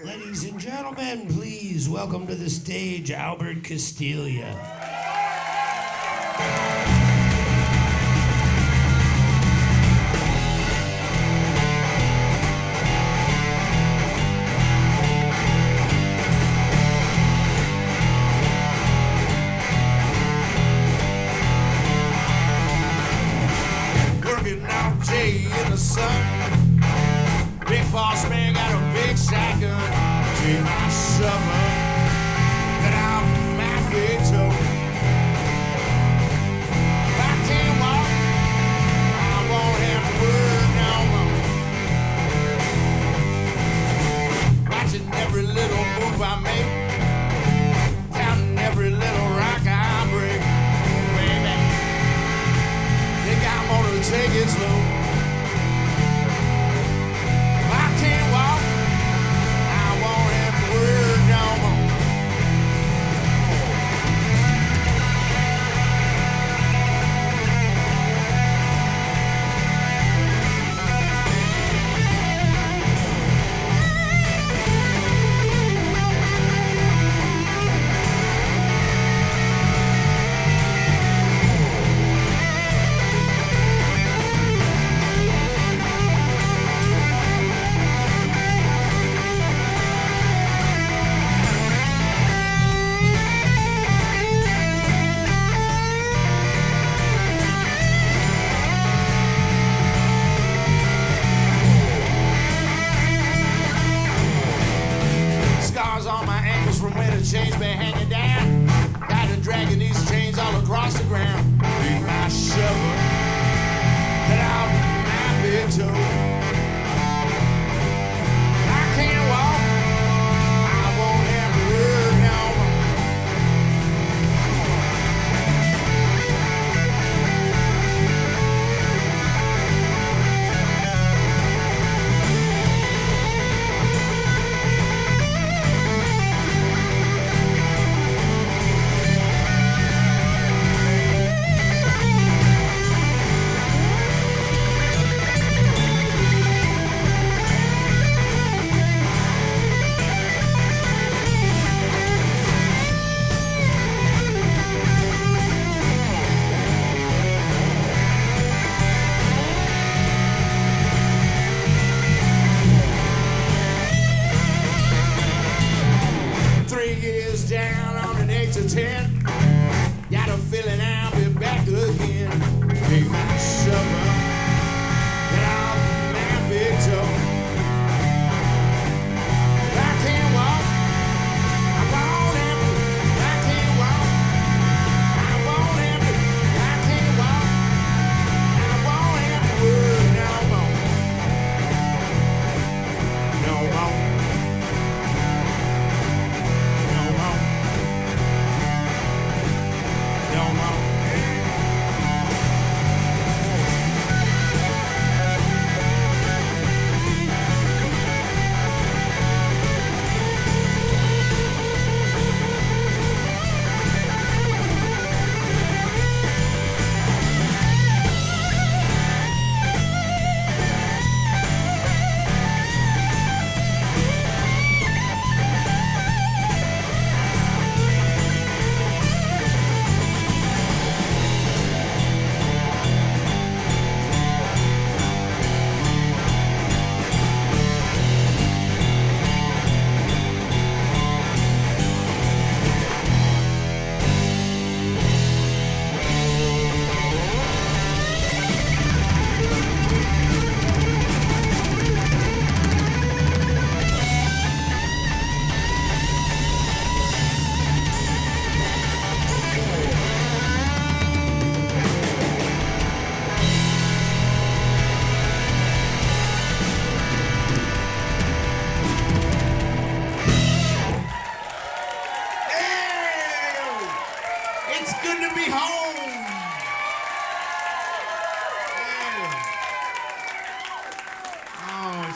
Ladies and gentlemen, please welcome to the stage Rayne Castiglia. Working out Jay in the sun. Big boss man got a big shotgun. Take my summer, cut out my big toe. If I can't walk, I won't have to work no more. Watching every little move I make, counting every little rock I break. Baby, think I'm gonna take it slow. Can't walk, I won't have to work no more. From where the chains been hanging down, got to dragging these chains all across the ground. Big my shovel, cut out my big toe. I can't walk, I won't have to work no more. Down on an 8 to 10. Got a feeling I'll be back again. Take my summer, get off my big toe. I can't walk, I won't have to. I can't walk, I won't have to. I can't walk, I won't have to work no more. No more.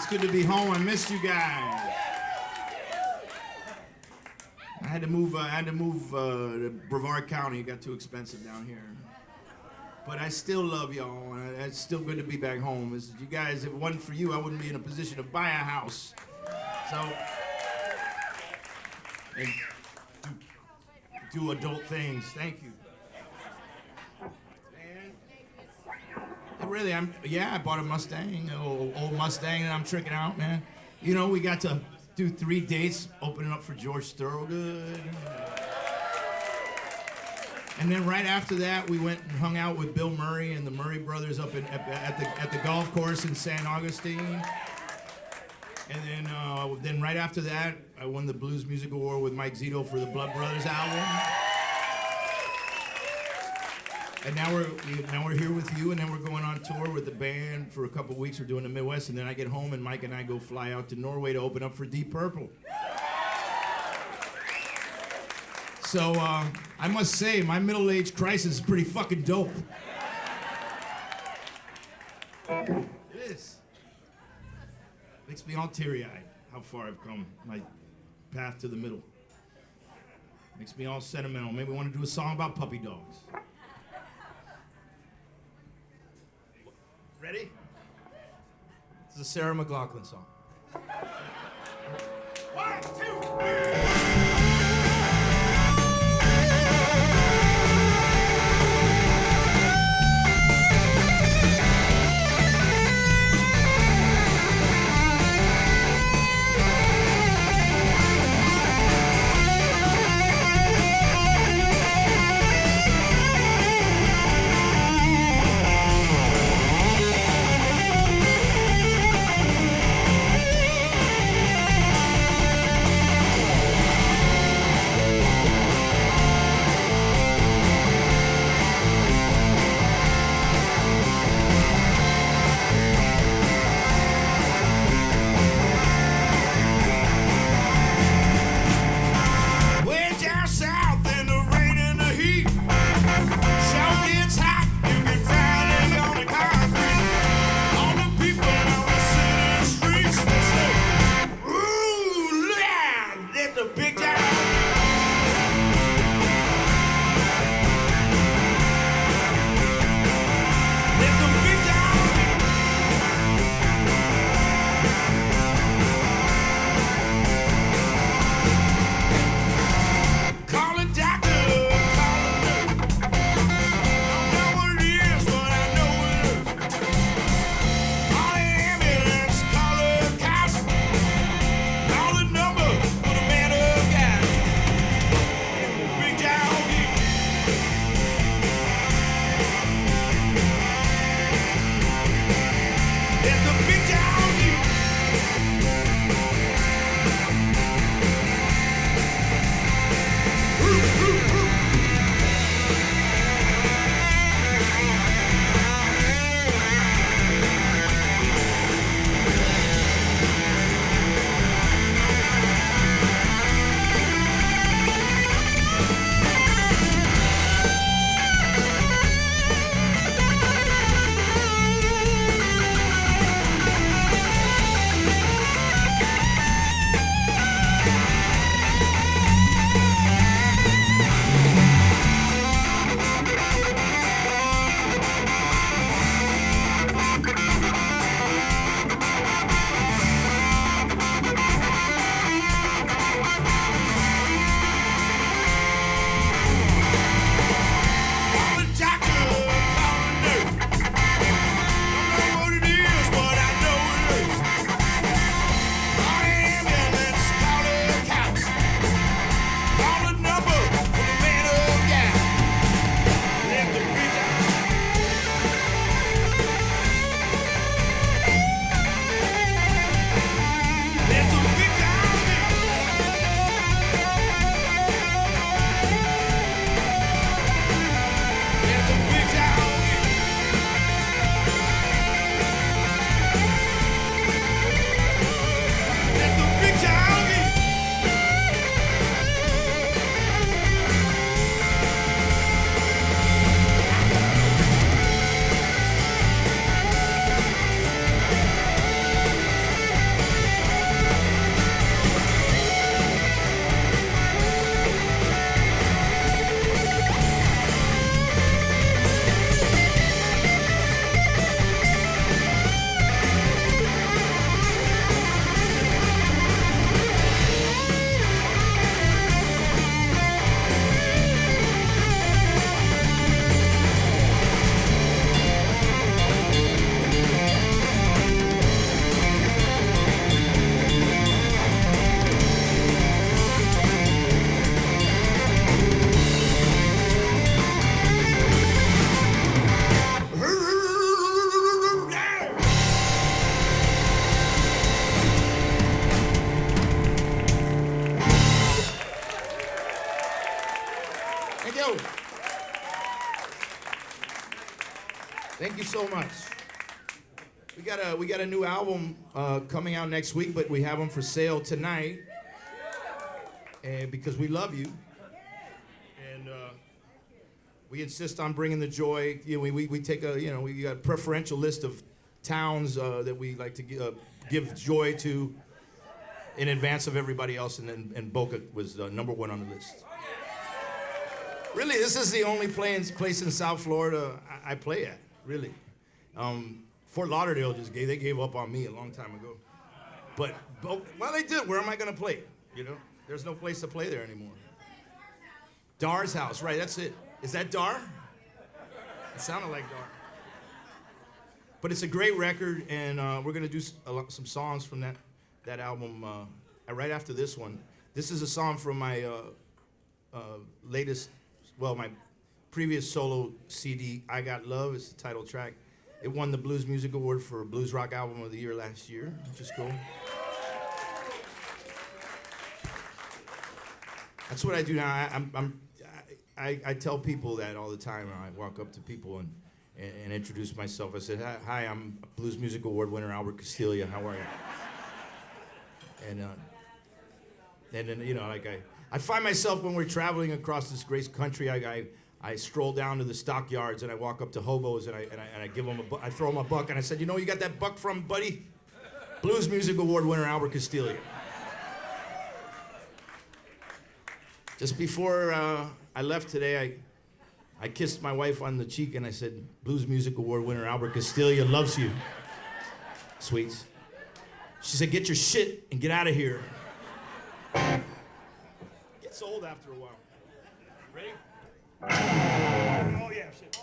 Good to be home. I missed you guys. I had to move to Brevard County. It got too expensive down here. But I still love y'all, and it's still good to be back home. You guys, if it wasn't for you, I wouldn't be in a position to buy a house. So, and do adult things. Thank you. And really, I bought a Mustang, old Mustang, and I'm tricking out, man. You know, we got to do 3 dates, opening up for George Thorogood. And then right after that, we went and hung out with Bill Murray and the Murray brothers up at the golf course in San Augustine. And then right after that, I won the Blues Music Award with Mike Zito for the Blood Brothers album. And now we're here with you, and then we're going on tour with the band for a couple weeks. We're doing the Midwest, and then I get home, and Mike and I go fly out to Norway to open up for Deep Purple. So I must say, my middle-age crisis is pretty fucking dope. It is. Makes me all teary-eyed how far I've come, my path to the middle. Makes me all sentimental. Maybe I want to do a song about puppy dogs. Ready? This is a Sarah McLachlan song. 1, 2, 3. Thank you so much. We got a new album coming out next week, but we have them for sale tonight, and because we love you, and we insist on bringing the joy. You know, we take we got a preferential list of towns that we like to give joy to in advance of everybody else, and Boca was number one on the list. Really, this is the only place in South Florida I play at. Really, Fort Lauderdale they gave up on me a long time ago. But well, they did. Where am I gonna play? You know, there's no place to play there anymore. Dar's house, right? That's it. Is that Dar? It sounded like Dar. But it's a great record, and we're gonna do some songs from that album right after this one. This is a song from my my previous solo CD, I Got Love. It's the title track. It won the Blues Music Award for Blues Rock Album of the Year last year, which is cool. That's what I do now. I tell people that all the time. I walk up to people and introduce myself. I said, "Hi, I'm Blues Music Award winner Albert Castiglia. How are you?" And then I find myself when we're traveling across this great country, I stroll down to the stockyards and I walk up to hobos and I give them I throw them a buck and I said, "You know where you got that buck from, buddy? Blues Music Award winner Albert Castiglia." Just before I left today, I kissed my wife on the cheek and I said, "Blues Music Award winner Albert Castiglia loves you, sweets." She said, "Get your shit and get out of here." Gets old after a while. Ready? Oh yeah, shit.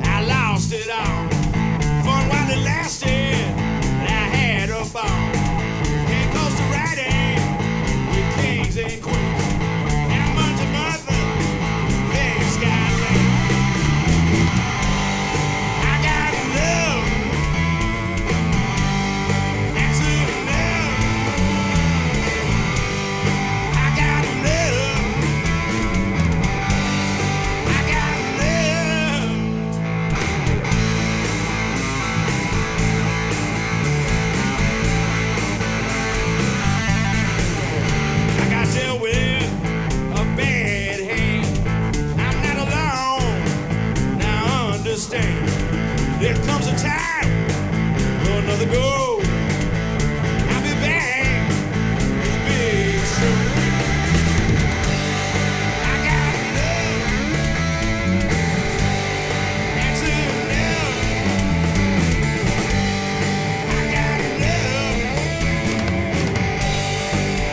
I lost it all. Fun while it lasted. I had a ball. Can't coast to riding with kings and queens. And a bunch of mother things got me. I got love. That's enough. I got love. I got love. I got dealt with a bad hand. I'm not alone. Now understand. There comes a time for another go. I'll be back with a big show. I got love. That's enough. I got love.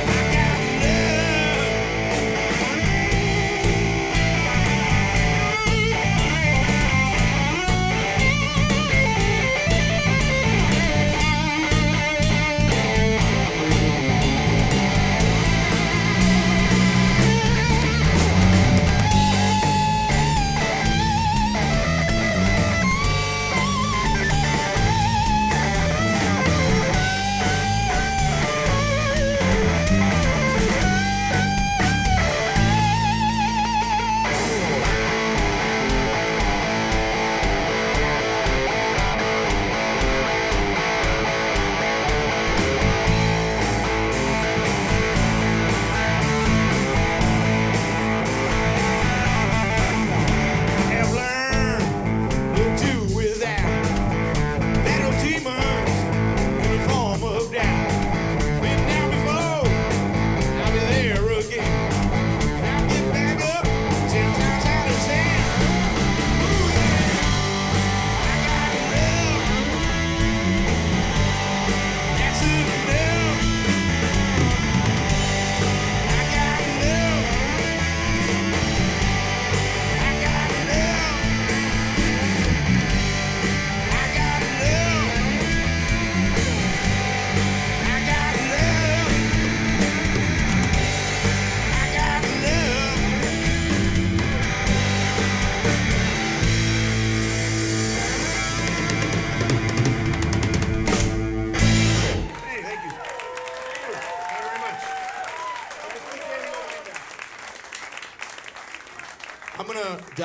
I got love.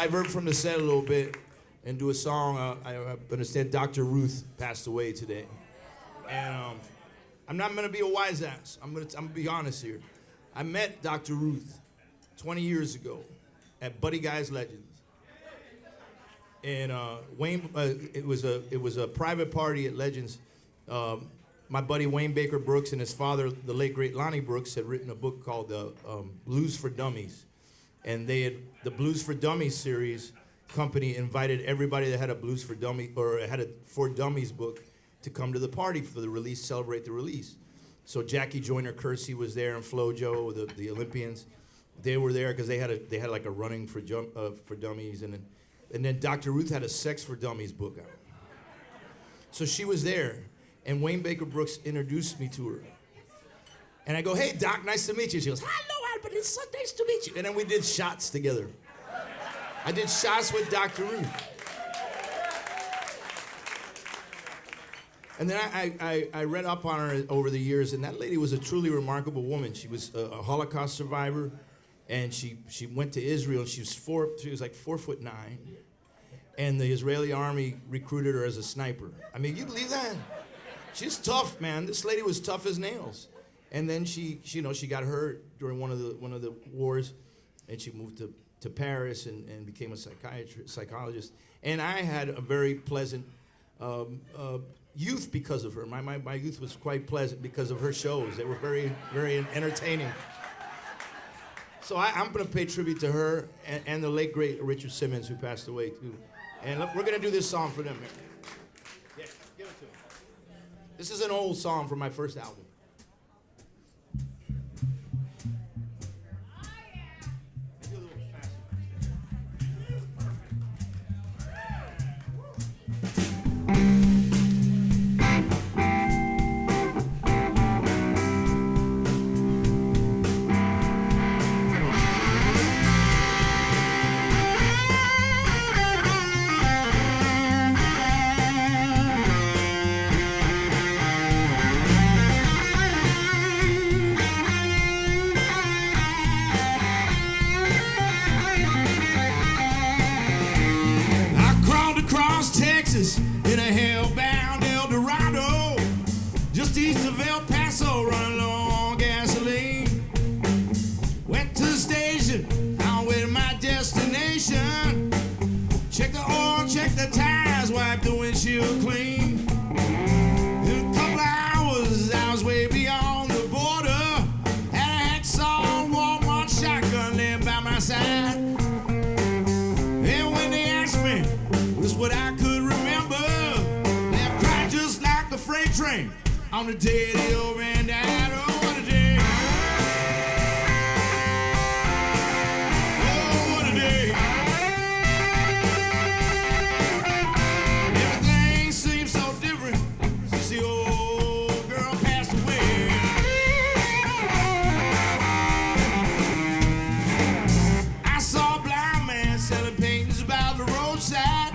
divert from the set a little bit and do a song. I understand Dr. Ruth passed away today. And I'm not going to be a wise ass. I'm going to be honest here. I met Dr. Ruth 20 years ago at Buddy Guy's Legends. And Wayne, it was a private party at Legends. My buddy Wayne Baker Brooks and his father, the late great Lonnie Brooks, had written a book called Blues for Dummies. And they had the Blues for Dummies series company invited everybody that had a Blues for Dummies or had a For Dummies book to come to the party for the release, celebrate the release. So Jackie Joyner Kersey was there and Flojo, the Olympians. They were there because they had like a running for dummies, and then Dr. Ruth had a Sex for Dummies book out. So she was there, and Wayne Baker Brooks introduced me to her. And I go, "Hey, Doc, nice to meet you." She goes, "Hello, Albert, it's so nice to meet you." And then we did shots together. I did shots with Dr. Ruth. And then I read up on her over the years, and that lady was a truly remarkable woman. She was a Holocaust survivor, and she went to Israel, and she was like 4'9", and the Israeli army recruited her as a sniper. I mean, you believe that? She's tough, man. This lady was tough as nails. And then she got hurt during one of the wars, and she moved to Paris and became a psychologist. And I had a very pleasant youth because of her. My youth was quite pleasant because of her shows. They were very, very entertaining. So I'm going to pay tribute to her and the late, great Richard Simmons, who passed away, too. And look, we're going to do this song for them. Yeah, give it to them. This is an old song from my first album. In a hell-bound El Dorado, just east of El Paso, running low on gasoline. Went to the station, on way to my destination. Check the oil, check the tires, wipe the windshield clean. In a couple of hours, I was way beyond the border. Had a hacksaw, Walmart shotgun there by my side. And when they asked me, was what I could remember. They cried just like the freight train on the day the old man died. Oh, what a day. Oh, what a day. Everything seems so different since the old girl passed away. I saw a blind man selling paintings about the roadside.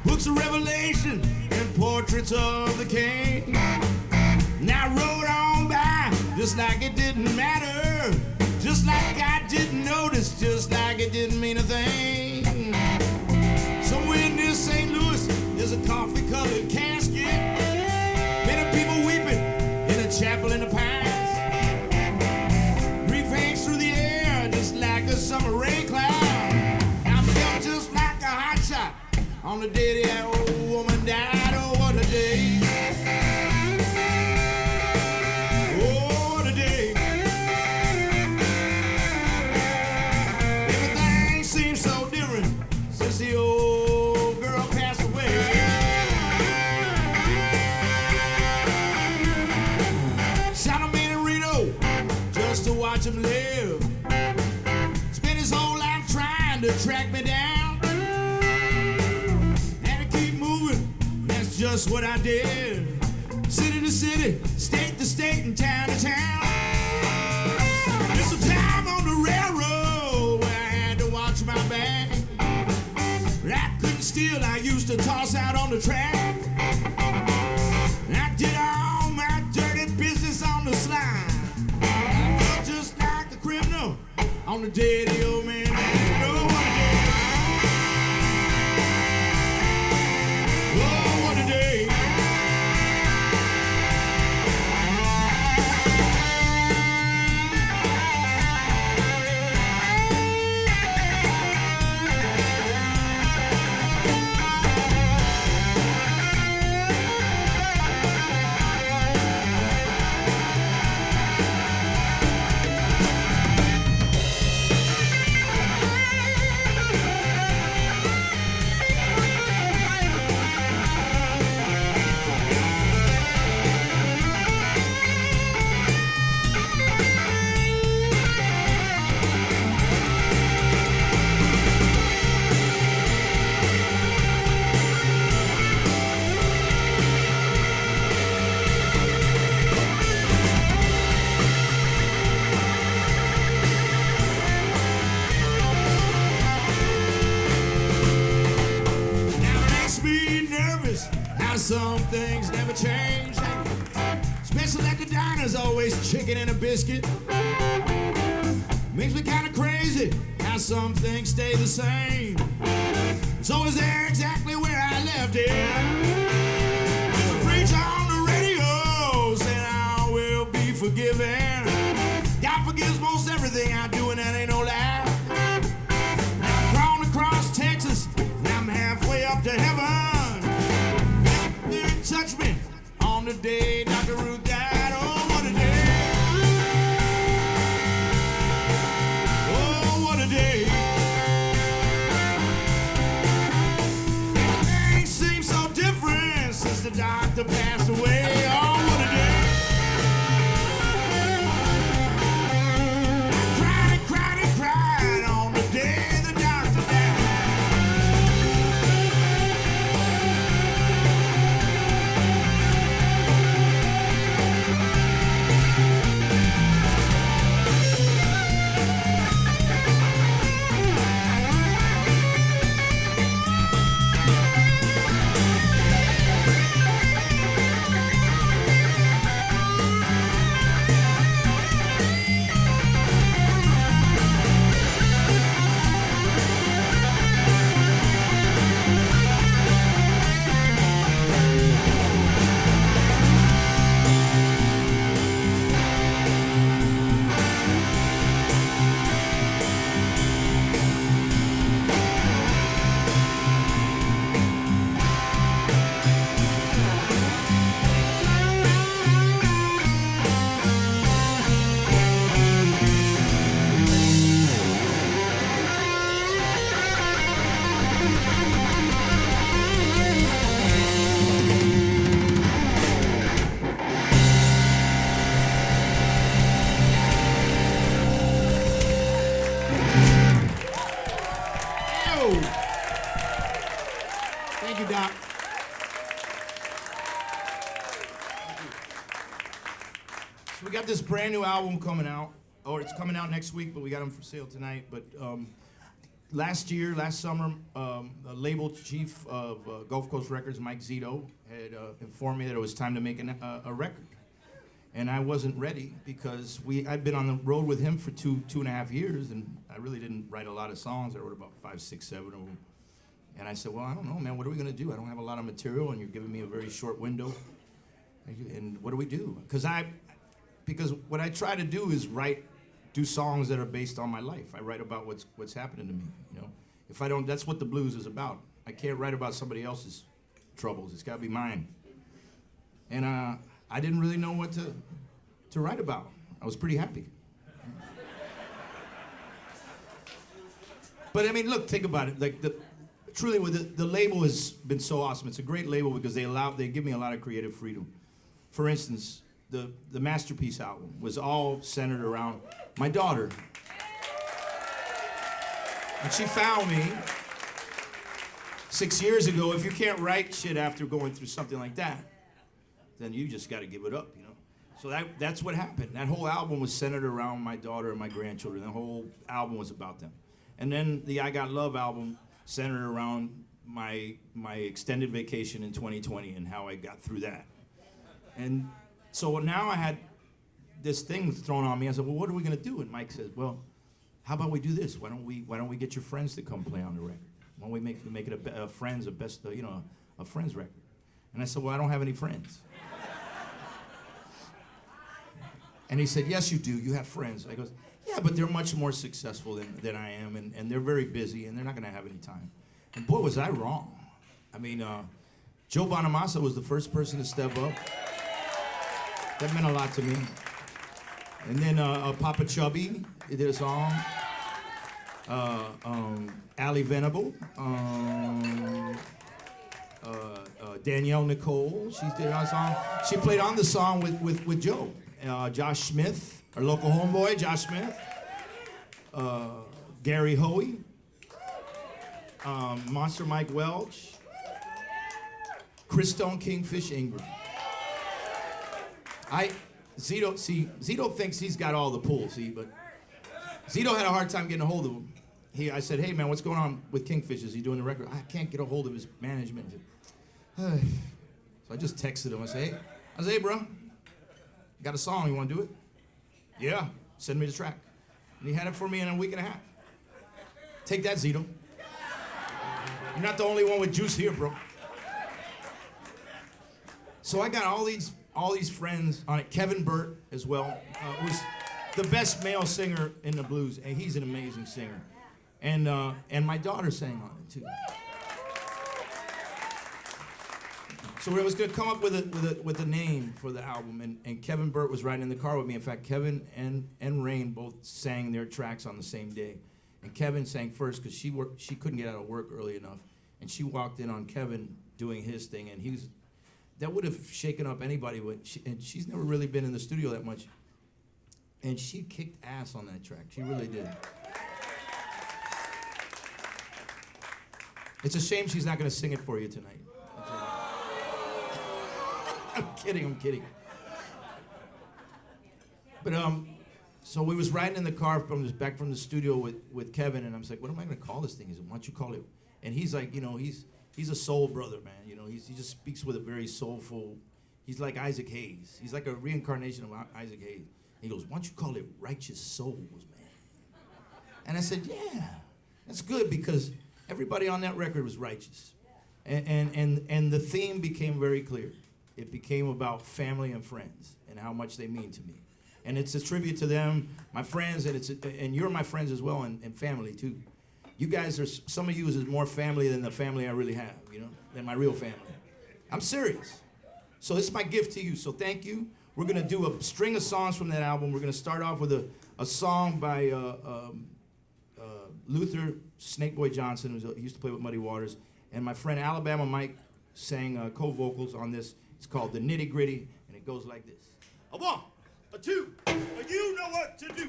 Books of Revelation and portraits of the king. And I rode on by just like it didn't matter, just like I didn't notice, just like it didn't mean a thing. Somewhere near St. Louis, there's a coffee-colored casket. Many people weeping in a chapel in the pines. Grief hangs through the air just like a summer rain cloud. I felt just like a hot shot on the day that old woman died. Oh, what a day. Oh, what a day. Everything seems so different since the old girl passed away. Shot a man in Reno just to watch him live. Spent his whole life trying to track me down. Just what I did. City to city, state to state, and town to town. There's a time on the railroad where I had to watch my back. But I couldn't steal, I used to toss out on the track. And I did all my dirty business on the slide. I felt just like a criminal on the day the old man died. Oh, what a day. nervous how some things never change. Especially at the diners, always chicken and a biscuit. Makes me kind of crazy how some things stay the same. It's always there exactly where I left it. Preach on the radio, saying I will be forgiven. God forgives most everything I do, and that ain't no lie. Now I'm crawling across Texas, now I'm halfway up to heaven. Spirit touch me on the day Dr. Ruth died. Oh, what a day. Oh, what a day. Things seem so different since the doctor passed away. Oh, what a day. Cried on the day the doctor died. Thank you, Doc. So we got this brand new album coming out, or it's coming out next week, but we got them for sale tonight. But last summer, the label chief of Gulf Coast Records, Mike Zito, had informed me that it was time to make a record. And I wasn't ready because I'd been on the road with him for two and a half years, and I really didn't write a lot of songs. I wrote about 5, 6, 7 of them. And I said, well, I don't know, man, what are we gonna do? I don't have a lot of material, and you're giving me a very short window. And what do we do? Because what I try to do is do songs that are based on my life. I write about what's happening to me, you know. If I don't, that's what the blues is about. I can't write about somebody else's troubles. It's gotta be mine. And I didn't really know what to write about. I was pretty happy. But I mean, look, think about it. Like truly, with the label has been so awesome. It's a great label because they give me a lot of creative freedom. For instance, the Masterpiece album was all centered around my daughter. And she found me 6 years ago. If you can't write shit after going through something like that, then you just got to give it up, you know. So that's what happened. That whole album was centered around my daughter and my grandchildren. The whole album was about them. And then the I Got Love album centered around my extended vacation in 2020 and how I got through that. And so now I had this thing thrown on me. I said, well, what are we gonna do? And Mike says, well, how about we do this? Why don't we get your friends to come play on the record? Why don't we make it a friends, a best, a friends record? And I said, well, I don't have any friends. And he said, yes, you do. You have friends. I goes, yeah, but they're much more successful than I am, and they're very busy, and they're not going to have any time. And boy, was I wrong. I mean, Joe Bonamassa was the first person to step up. That meant a lot to me. And then Papa Chubby did a song. Allie Venable. Danielle Nicole, she did a song. She played on the song with Joe. Josh Smith, our local homeboy, Josh Smith. Gary Hoey. Monster Mike Welch. Chris Stone Kingfish Ingram. Zito thinks he's got all the pull, but Zito had a hard time getting a hold of him. I said, hey man, what's going on with Kingfish? Is he doing the record? I can't get a hold of his management. So I just texted him. I said, hey, bro, got a song. You want to do it? Yeah. Send me the track. And he had it for me in a week and a half. Take that, Zito. You're not the only one with juice here, bro. So I got all these friends on it. Kevin Burt as well was the best male singer in the blues, and he's an amazing singer. And my daughter sang on it too. So I was gonna come up with a name for the album, and Kevin Burt was riding in the car with me. In fact, Kevin and Rayne both sang their tracks on the same day. And Kevin sang first because she couldn't get out of work early enough, and she walked in on Kevin doing his thing, and that would have shaken up anybody. And she's never really been in the studio that much, and she kicked ass on that track. She really did. It's a shame she's not gonna sing it for you tonight. I'm kidding. But so we was riding in the car back from the studio with Kevin, and I'm like, what am I gonna call this thing? He said, why don't you call it? And he's like, he's a soul brother, man. He just speaks with a very soulful. He's like Isaac Hayes. He's like a reincarnation of Isaac Hayes. He goes, why don't you call it Righteous Souls, man? And I said, yeah, that's good because everybody on that record was righteous, and the theme became very clear. It became about family and friends and how much they mean to me. And it's a tribute to them, my friends, and you're my friends as well, and family too. You guys some of you is more family than the family I really have, than my real family. I'm serious. So this is my gift to you, so thank you. We're gonna do a string of songs from that album. We're gonna start off with a song by Luther Snakeboy Johnson, he used to play with Muddy Waters, and my friend Alabama Mike sang co-vocals on this. It's called The Nitty Gritty, and it goes like this. A 1, a 2, you know what to do.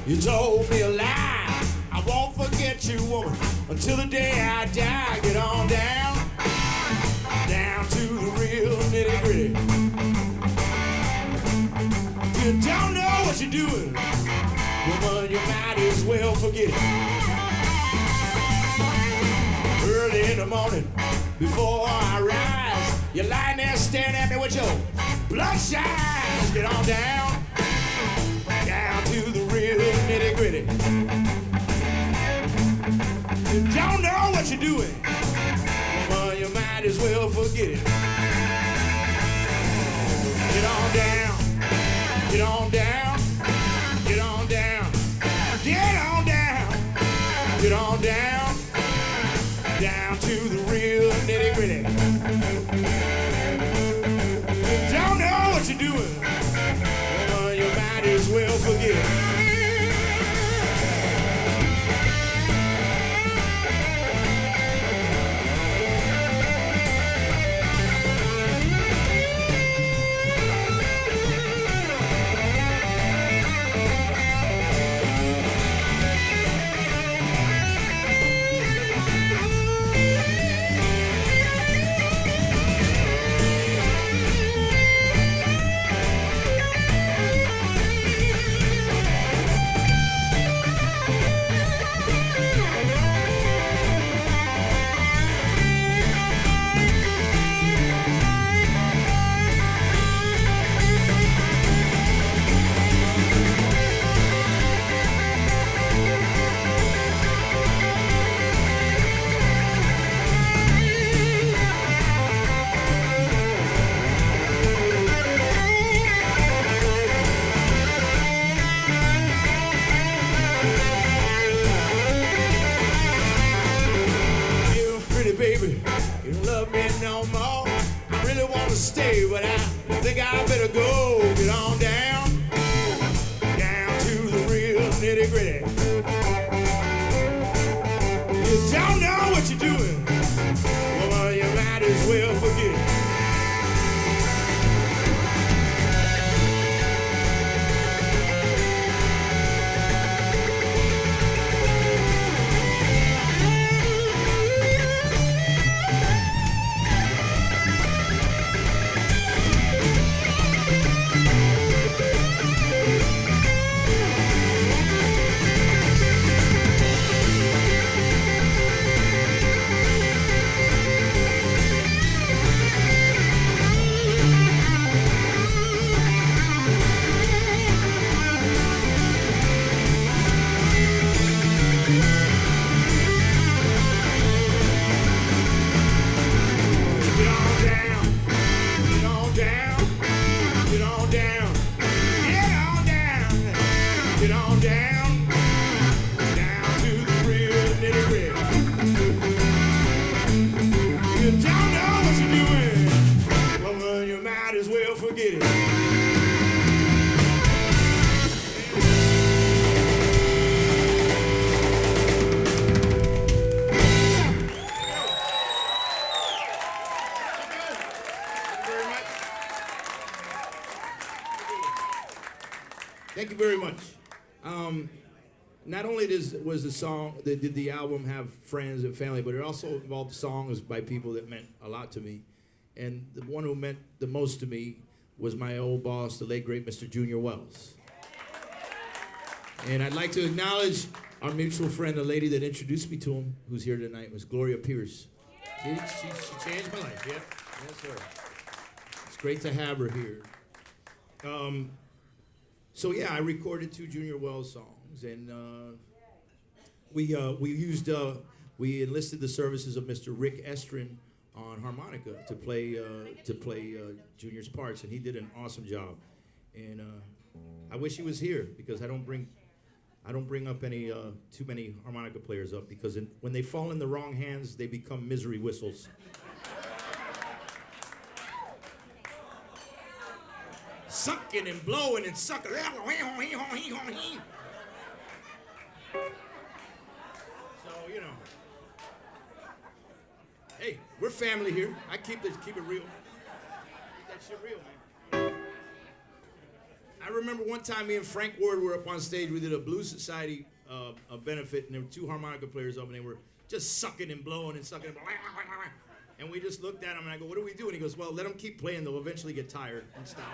You told me a lie. I won't forget you, woman, until the day I die. Get on down to the real nitty gritty. You don't know what you're doing, woman, you might as well forget it. Early in the morning, before I rise, you're lying there staring at me with your bloodshot eyes. Get on down to the real nitty gritty. You don't know what you're doing, well, you might as well forget it. Get on down, get on down, get on down, get on down, get on down to the real nitty gritty. You don't know what you're doing, you might as well forget it. way, but I think I better go. Get on down to the real nitty gritty. You don't know what you're doing, well, you might as well forget it. Thank you very much. Not only was the album have friends and family, but it also involved songs by people that meant a lot to me. And the one who meant the most to me was my old boss, the late great Mr. Junior Wells. And I'd like to acknowledge our mutual friend, the lady that introduced me to him, who's here tonight, was Gloria Pierce. She changed my life. Yep, that's her. It's great to have her here. So yeah, I recorded 2 Junior Wells songs, and we enlisted the services of Mr. Rick Estrin on harmonica to play Junior's parts, and he did an awesome job. And I wish he was here because I don't bring up any too many harmonica players up because when they fall in the wrong hands, they become misery whistles. Sucking and blowing and sucking. So, you know. Hey, we're family here. I keep it real. Keep that shit real, man. I remember one time me and Frank Ward were up on stage. We did a Blues Society a benefit, and there were 2 harmonica players up, and they were just sucking and blowing and sucking and blowing. And we just looked at him, and I go, what do we do? And he goes, well, let them keep playing. They'll eventually get tired and stop.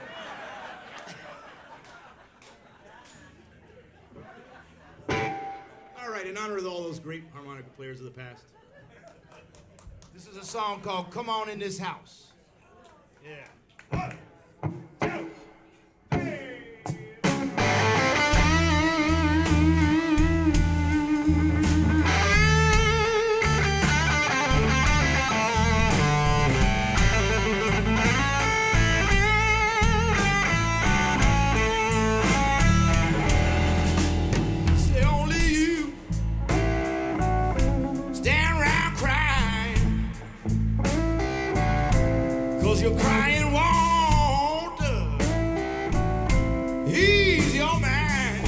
All right, in honor of all those great harmonica players of the past, this is a song called Come On In This House. Yeah. 1, 2, 3. You're crying water, ease your mind.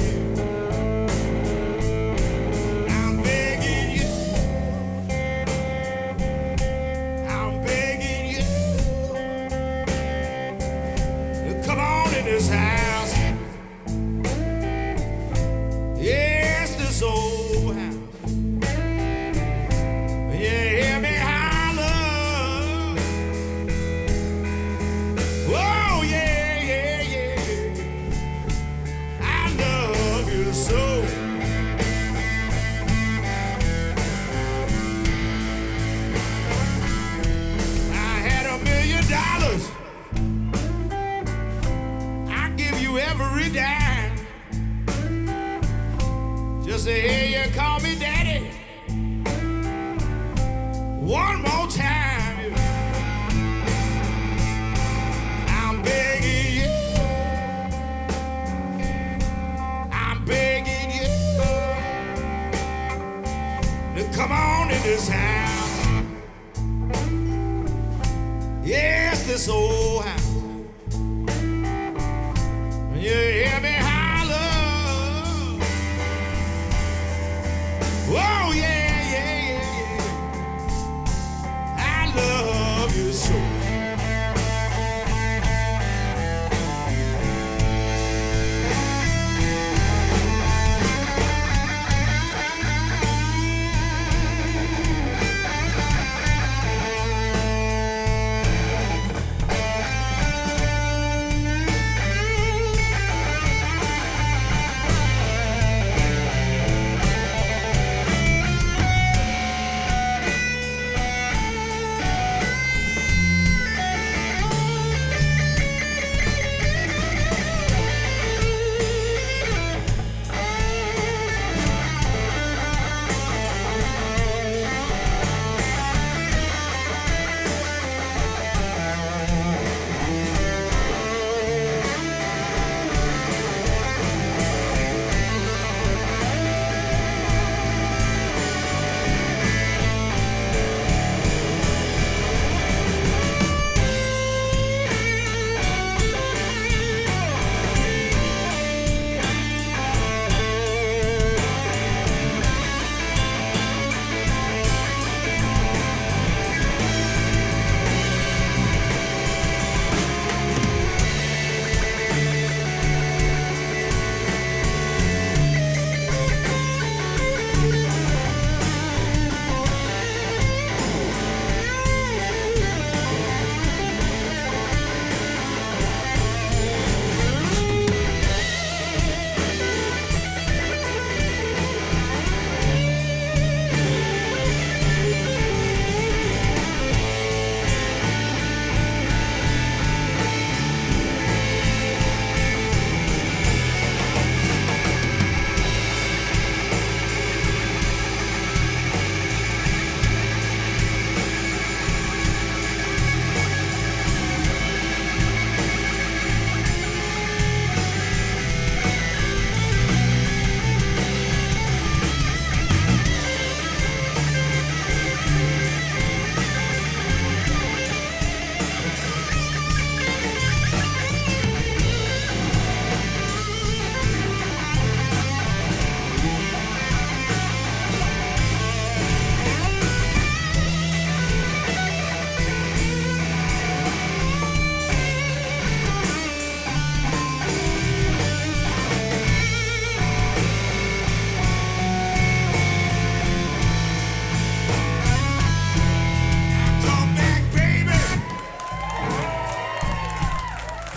I'm begging you, to come on in this house. Yes, this old house. Yeah, hear me holler. Oh, yeah, yeah, yeah. I love you so. I had $1 million. I give you every dime. Just to hear you call me daddy. One more time. I'm begging you. I'm begging you to come on in this house. Yes, this old house.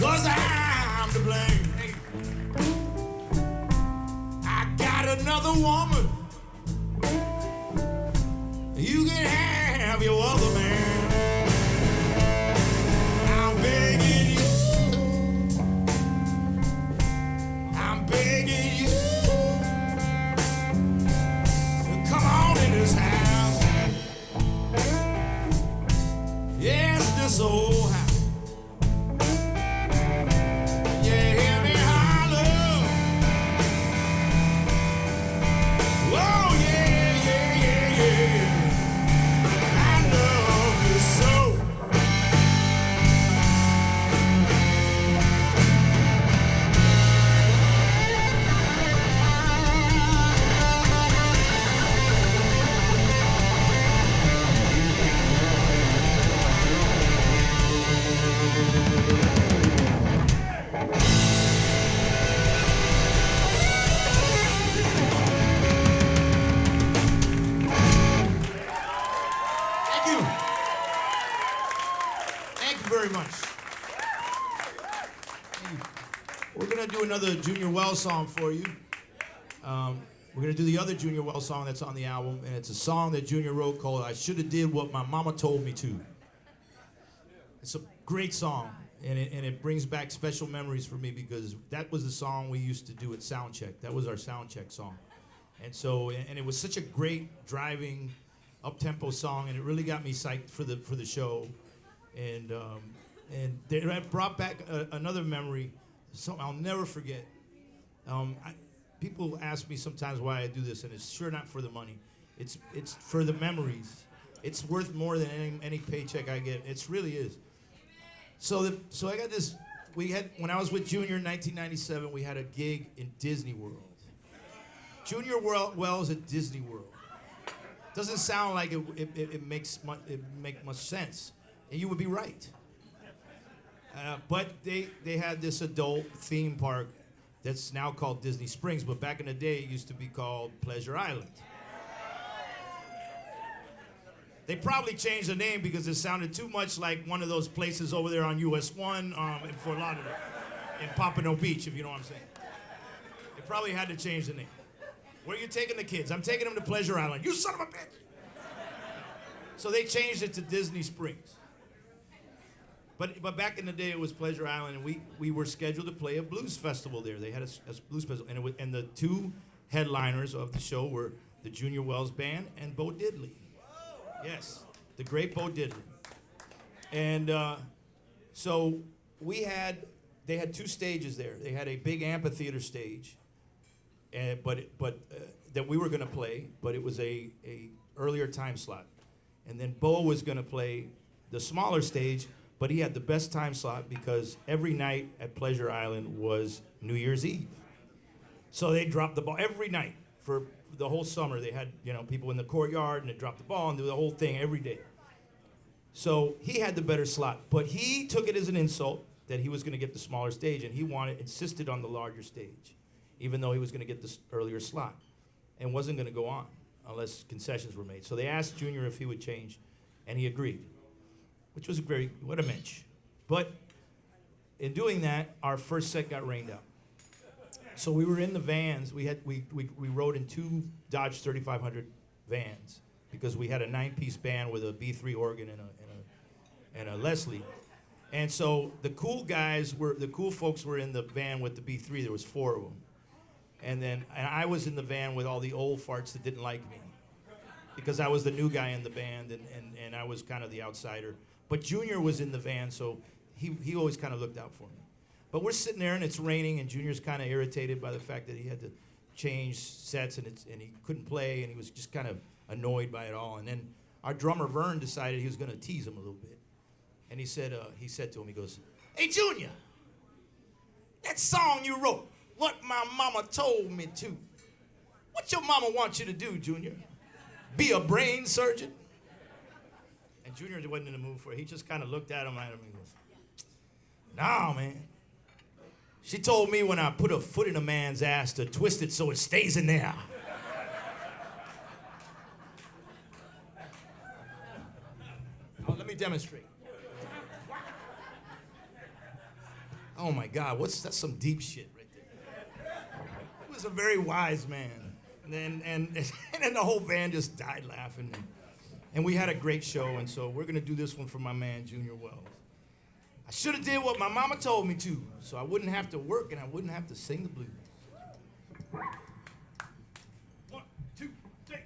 'cause I'm to blame. Hey. I got another woman. You can have your other man. I'm begging you. I'm begging you. Come on in this house. Yes, this old house. You hear me holler? Oh, yeah, yeah, yeah, yeah. I love you so. Thank you. Thank you very much. We're going to do another Junior Wells song for you. We're going to do the other Junior Wells song that's on the album, and it's a song that Junior wrote called I Shoulda Did What My Mama Told Me To. It's a great song, and it brings back special memories for me because that was the song we used to do at Soundcheck. That was our Soundcheck song. And so, and it was such a great driving, up-tempo song, and it really got me psyched for the show. And it brought back another memory, something I'll never forget. People ask me sometimes why I do this, and it's sure not for the money. It's for the memories. It's worth more than any paycheck I get. It really is. So I got this. When I was with Junior in 1997, we had a gig in Disney World. Junior Wells at Disney World. Doesn't sound like it makes much sense, and you would be right. But they had this adult theme park that's now called Disney Springs, but back in the day it used to be called Pleasure Island. They probably changed the name because it sounded too much like one of those places over there on US 1 in Fort Lauderdale, in Pompano Beach, if you know what I'm saying. They probably had to change the name. Where are you taking the kids? I'm taking them to Pleasure Island. You son of a bitch! So they changed it to Disney Springs. But back in the day, it was Pleasure Island, and we were scheduled to play a blues festival there. They had a blues festival, and the two headliners of the show were the Junior Wells Band and Bo Diddley. Yes, the great Bo Diddley. And so they had two stages there. They had a big amphitheater stage, that we were going to play, but it was a earlier time slot. And then Bo was going to play the smaller stage, but he had the best time slot because every night at Pleasure Island was New Year's Eve. So they dropped the ball every night for the whole summer. They had people in the courtyard, and they dropped the ball and do the whole thing every day. So he had the better slot, but he took it as an insult that he was going to get the smaller stage, and he insisted on the larger stage, even though he was going to get the earlier slot, and wasn't going to go on unless concessions were made. So they asked Junior if he would change, and he agreed, which was what a mensch. But in doing that, our first set got rained out. So we were in the vans. We rode in two Dodge 3500 vans because we had a 9-piece band with a B3 organ and a Leslie. And so the cool folks were in the van with the B3. There was 4 of them. And I was in the van with all the old farts that didn't like me because I was the new guy in the band and I was kind of the outsider. But Junior was in the van, so he always kind of looked out for me. But we're sitting there and it's raining, and Junior's kind of irritated by the fact that he had to change sets and he couldn't play, and he was just kind of annoyed by it all. And then our drummer Vern decided he was going to tease him a little bit, and he said to him, he goes, "Hey Junior, that song you wrote, What My Mama Told Me To. What your mama wants you to do, Junior? Be a brain surgeon?" And Junior wasn't in the mood for it. He just kind of looked at him and goes, "Nah, man. She told me when I put a foot in a man's ass to twist it so it stays in there." Let me demonstrate. Oh my God, that's some deep shit right there. He was a very wise man. And then the whole band just died laughing. And we had a great show, and so we're gonna do this one for my man, Junior Wells. I should have did what my mama told me to, so I wouldn't have to work and I wouldn't have to sing the blues. 1, 2, 3.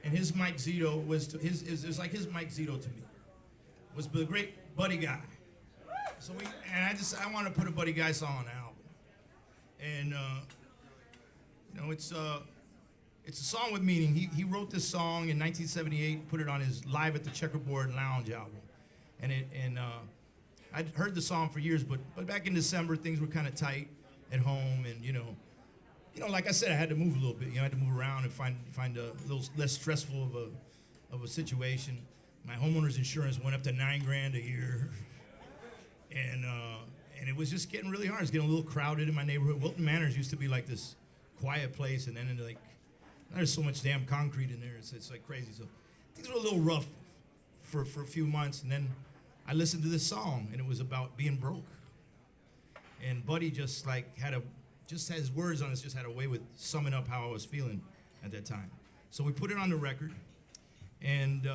and his Mike Zito was it was like his Mike Zito to me. Was the great Buddy Guy. So I want to put a Buddy Guy song on the album, and it's a song with meaning. He wrote this song in 1978, put it on his Live at the Checkerboard Lounge album, and I'd heard the song for years, but back in December things were kind of tight at home, and like I said, I had to move a little bit. I had to move around and find a little less stressful of a situation. My homeowner's insurance went up to $9,000 a year, and it was just getting really hard. It was getting a little crowded in my neighborhood. Wilton Manors used to be like this quiet place, and then now there's so much damn concrete in there. It's like crazy. So things were a little rough for a few months, and then I listened to this song, and it was about being broke. And Buddy just had his words on it, just had a way with summing up how I was feeling at that time. So we put it on the record, and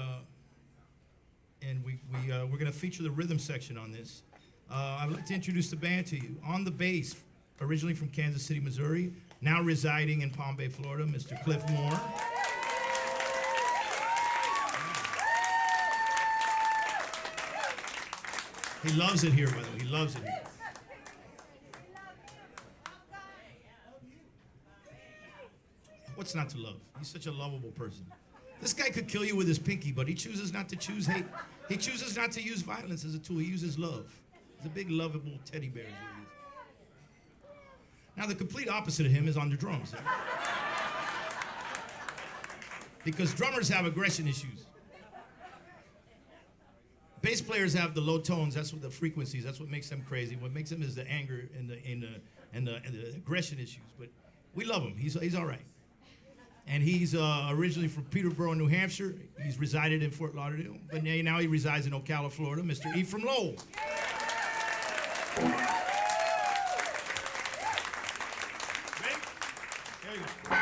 we're gonna feature the rhythm section on this. I'd like to introduce the band to you. On the bass, originally from Kansas City, Missouri, now residing in Palm Bay, Florida, Mr. Cliff Moore. He loves it here, by the way. He loves it here. What's not to love? He's such a lovable person. This guy could kill you with his pinky, but he chooses not to choose hate. He chooses not to use violence as a tool. He uses love. He's a big, lovable teddy bear. Is what he is. Now, the complete opposite of him is on the drums. Because drummers have aggression issues. Bass players have the low tones. That's what the frequencies. That's what makes them crazy. What makes them is the anger and the aggression issues. But we love him. He's all right. And he's originally from Peterborough, New Hampshire. He's resided in Fort Lauderdale, but now he resides in Ocala, Florida. Mr. Ephraim Lowell. Ready? There you go.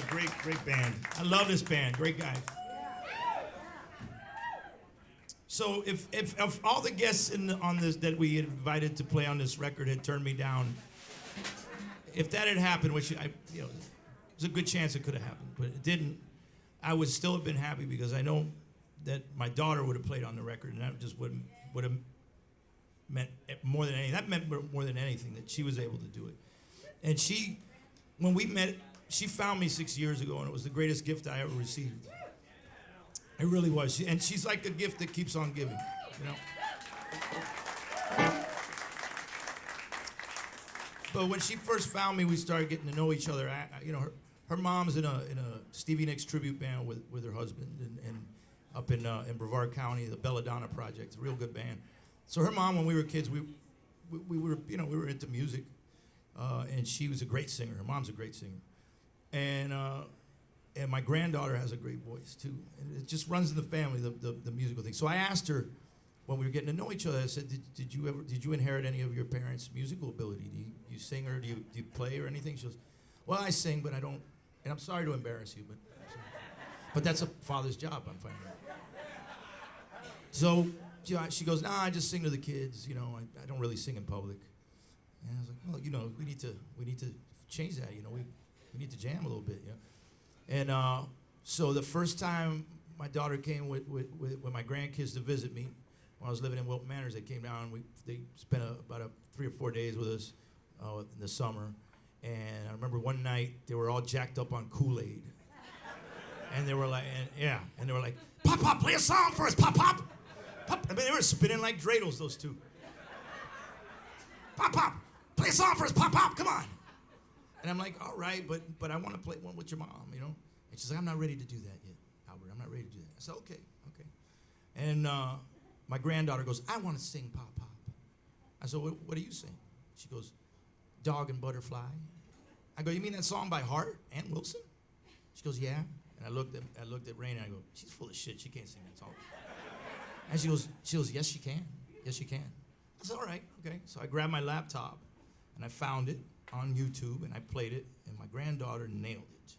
great band. I love this band. Great guys. So if all the guests on this that we invited to play on this record had turned me down, if that had happened, which there's a good chance it could have happened, but it didn't, I would still have been happy because I know that my daughter would have played on the record, and that just would have meant more than anything. That meant more than anything that she was able to do it. And when we met, she found me 6 years ago, and it was the greatest gift I ever received. It really was. And she's like a gift that keeps on giving, But when she first found me, we started getting to know each other. Her mom's in a Stevie Nicks tribute band with her husband, and up in Brevard County, the Belladonna Project, a real good band. So her mom, when we were kids, we were into music, and she was a great singer. Her mom's a great singer, and my granddaughter has a great voice too. And it just runs in the family, the musical thing. So I asked her when we were getting to know each other. I said, "Did you inherit any of your parents' musical ability? Do you sing or do you play or anything?" She goes, "Well, I sing, but I don't." And I'm sorry to embarrass you, but that's a father's job, I'm finding out. So she goes, "Nah, I just sing to the kids. I don't really sing in public." And I was like, "Well, we need to change that. We need to jam a little bit, And so the first time my daughter came with my grandkids to visit me, when I was living in Wilton Manors, they came down. They spent about 3 or 4 days with us in the summer. And I remember one night they were all jacked up on Kool-Aid, and they were like, "Pop, play a song for us, Pop. Pop." I mean, they were spinning like dreidels, those two. Pop, play a song for us, Pop, come on. And I'm like, "All right, but I want to play one with your mom, And she's like, "I'm not ready to do that yet, Albert. I'm not ready to do that." I said, okay. And my granddaughter goes, "I want to sing Pop." I said, what do you sing?" She goes, "Dog and Butterfly." I go, "You mean that song by Hart and Wilson?" She goes, "Yeah." And I looked at Rayne and I go, "She's full of shit. She can't sing that song." And she goes, "Yes, she can. Yes, she can." I said, "All right, okay." So I grabbed my laptop and I found it on YouTube and I played it, and my granddaughter nailed it.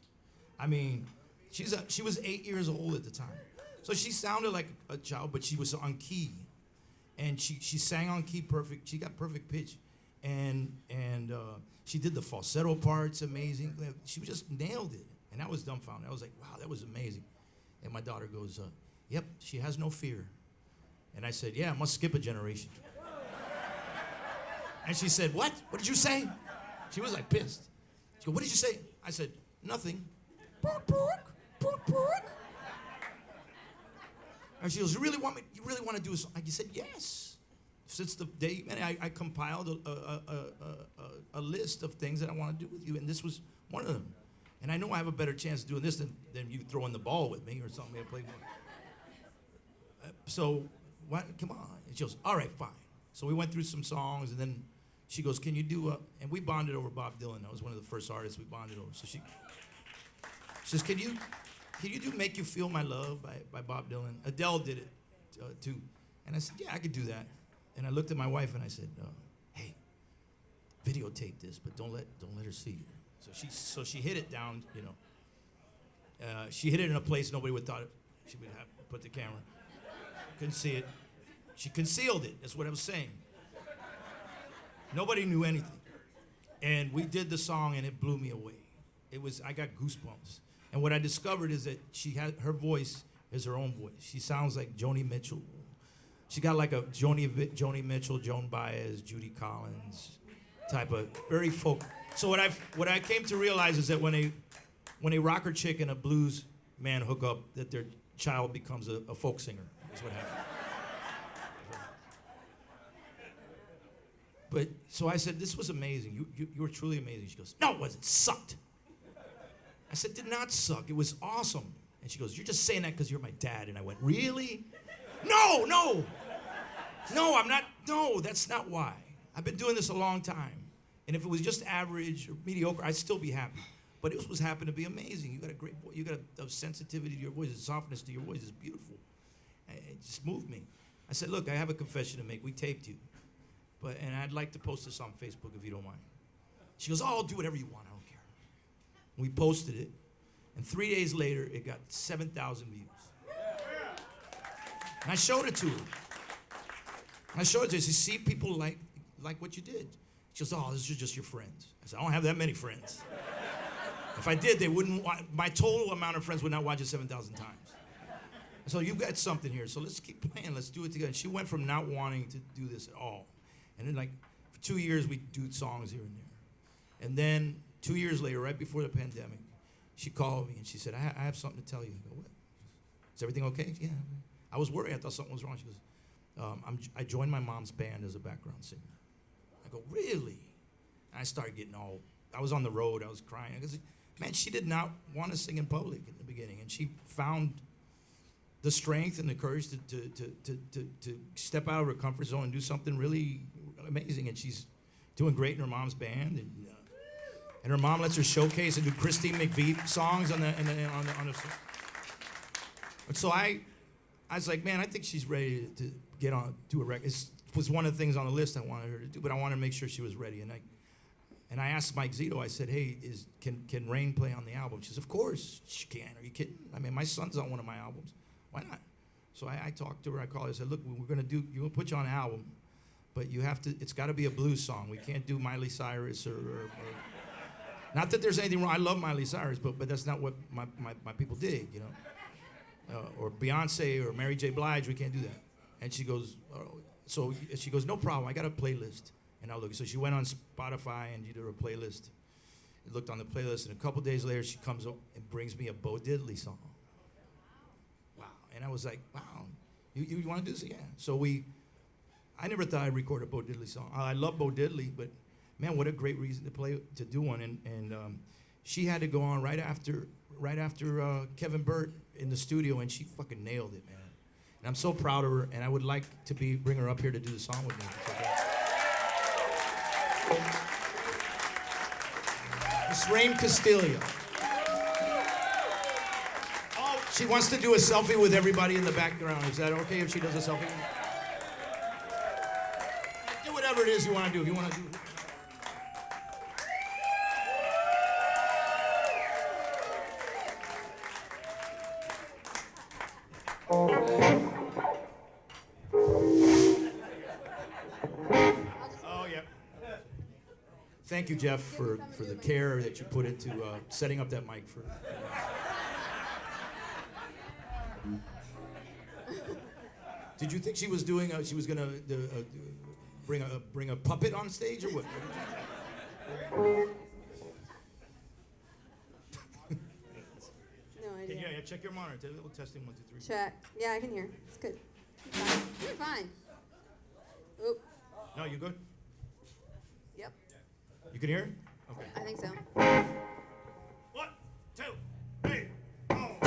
I mean, she was 8 years old at the time. So she sounded like a child, but she was on key. And she sang on key perfect. She got perfect pitch. And she did the falsetto parts amazing. She just nailed it. And I was dumbfounded. I was like, wow, that was amazing. And my daughter goes, "Yep, she has no fear." And I said, "Yeah, I must skip a generation." And she said, "What? What did you say?" She was like pissed. She goes, "What did you say?" I said, "Nothing." And she goes, "You really want to do a song?" I said, "Yes." Since the day, and I compiled a list of things that I want to do with you, and this was one of them. And I know I have a better chance of doing this than you throwing the ball with me or something. So, come on. And she goes, "All right, fine." So we went through some songs, and then she goes, "Can you do and we bonded over Bob Dylan. That was one of the first artists we bonded over. So she says, Can you do "Make You Feel My Love" by Bob Dylan? Adele did it too. And I said, "Yeah, I could do that." And I looked at my wife and I said, "Hey, videotape this, but don't let her see it." So she hid it down, she hid it in a place nobody would thought she would have put the camera. Couldn't see it. She concealed it. That's what I was saying. Nobody knew anything. And we did the song and it blew me away. I got goosebumps. And what I discovered is that her voice is her own voice. She sounds like Joni Mitchell. She got like a Joni Mitchell, Joan Baez, Judy Collins type of very folk. So what I came to realize is that when a rocker chick and a blues man hook up, that their child becomes a folk singer. That's what happens. But so I said, "This was amazing. You were truly amazing." She goes, "No, it wasn't. It sucked." I said, "Did not suck. It was awesome." And she goes, "You're just saying that because you're my dad." And I went, "Really? No, I'm not. No, that's not why. I've been doing this a long time. And if it was just average or mediocre, I'd still be happy. But it was happened to be amazing. You got a great voice. You got a sensitivity to your voice, a softness to your voice. It's beautiful." It just moved me. I said, "Look, I have a confession to make. We taped you. And I'd like to post this on Facebook if you don't mind." She goes, "Oh, do whatever you want. I don't care." We posted it. And 3 days later, it got 7,000 views. And I showed it to her. I showed it to her. I said, see, people like what you did. She goes, oh, this is just your friends. I said, I don't have that many friends. If I did, they wouldn't my total amount of friends would not watch it 7,000 times. So you've got something here, so let's keep playing. Let's do it together. And she went from not wanting to do this at all. And then, like, for 2 years, we do songs here and there. And then 2 years later, right before the pandemic, she called me and she said, I have something to tell you. I go, what? Is everything okay? Yeah. I was worried. I thought something was wrong. She goes, I joined my mom's band as a background singer. I go, really? And I started getting all, I was on the road. I was crying. Because, man, she did not want to sing in public in the beginning. And she found the strength and the courage to step out of her comfort zone and do something really amazing. And she's doing great in her mom's band. And her mom lets her showcase and do Christine McVie songs on the. And so I was like, man, I think she's ready to get on, do a record. It was one of the things on the list I wanted her to do, but I wanted to make sure she was ready. And I asked Mike Zito, I said, hey, can Rayne play on the album? She says, of course she can. Are you kidding? I mean, my son's on one of my albums. Why not? So I talked to her. I called her. I said, look, we're going to put you on an album, but it's got to be a blues song. We can't do Miley Cyrus or not that there's anything wrong. I love Miley Cyrus, but that's not what my people dig, you know. Or Beyonce or Mary J. Blige, we can't do that. And she goes, so she goes, no problem. I got a playlist. And I'll look. So she went on Spotify and did her playlist. I looked on the playlist, and a couple days later, she comes up and brings me a Bo Diddley song. Wow. And I was like, wow, you want to do this? Yeah. So I never thought I'd record a Bo Diddley song. I love Bo Diddley, but man, what a great reason to do one. And she had to go on right after Kevin Burt in the studio, and she fucking nailed it, man. And I'm so proud of her, and I would like to bring her up here to do the song with me. It's Rayne Castiglia. Oh, she wants to do a selfie with everybody in the background. Is that okay if she does a selfie? Do whatever it is you want to do. If you want to do it. Thank you, Jeff, for the care that you put into setting up that mic for. Did you think she was doing? She was gonna bring a puppet on stage or what? No idea. Yeah, check your monitor. Take a little testing 1, 2, 3. Check. Yeah, I can hear. It's good. You're fine. Oop. No, you good? Yep. You can hear it? Okay. I think so. 1, 2, 3, go.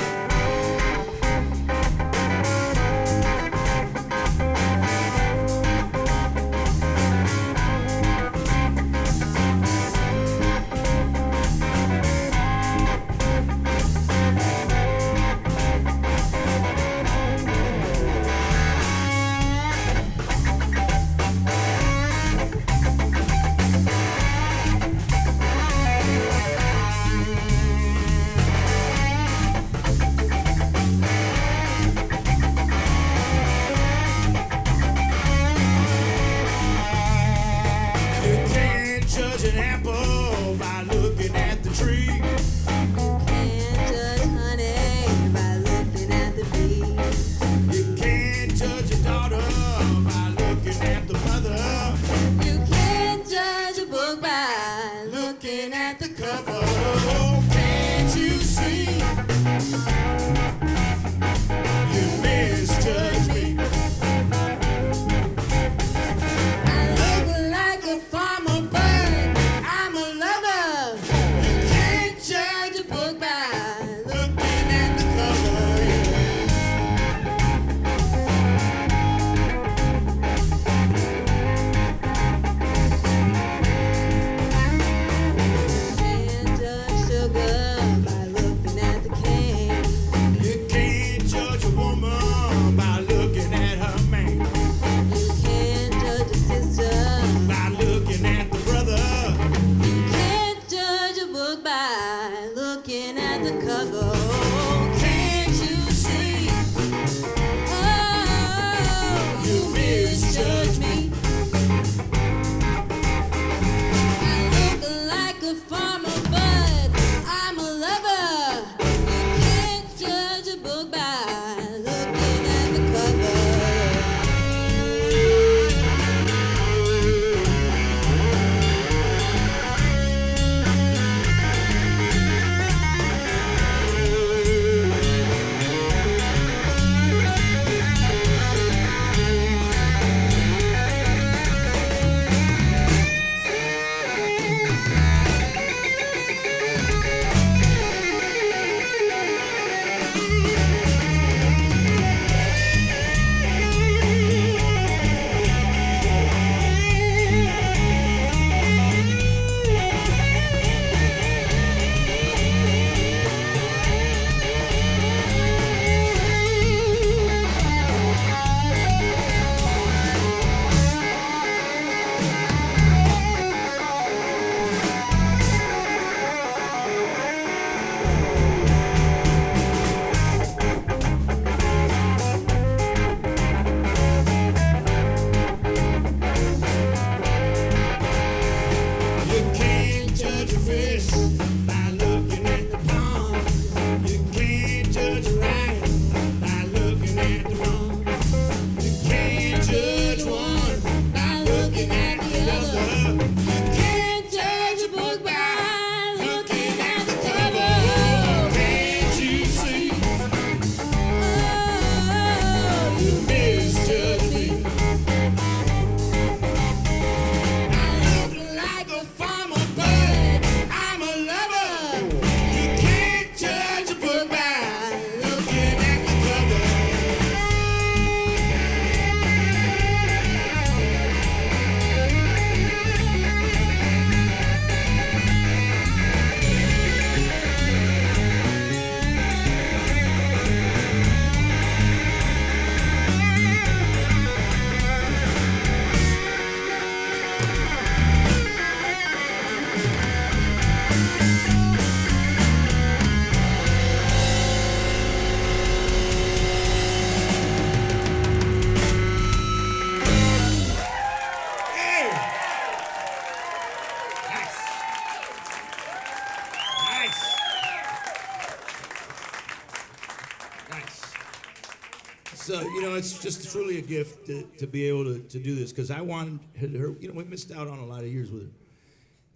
So, it's just truly a gift to be able to do this because I wanted her, we missed out on a lot of years with her.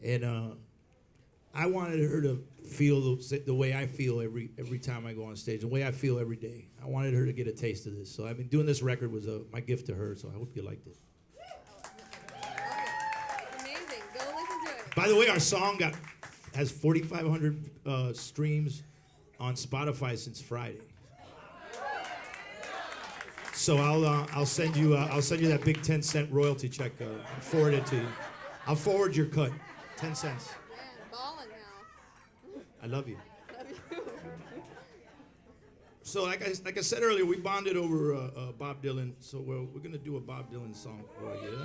And I wanted her to feel the way I feel every time I go on stage, the way I feel every day. I wanted her to get a taste of this. So I've been doing this record was my gift to her, so I hope you liked it. It's amazing. Go listen to it. By the way, our song has 4,500 streams on Spotify since Friday. So I'll send you that big 10-cent royalty check. I'll forward it to you. I'll forward your cut, 10 cents. Yeah, balling now. I love you. Love you. So like I said earlier, we bonded over Bob Dylan. So we're gonna do a Bob Dylan song for you,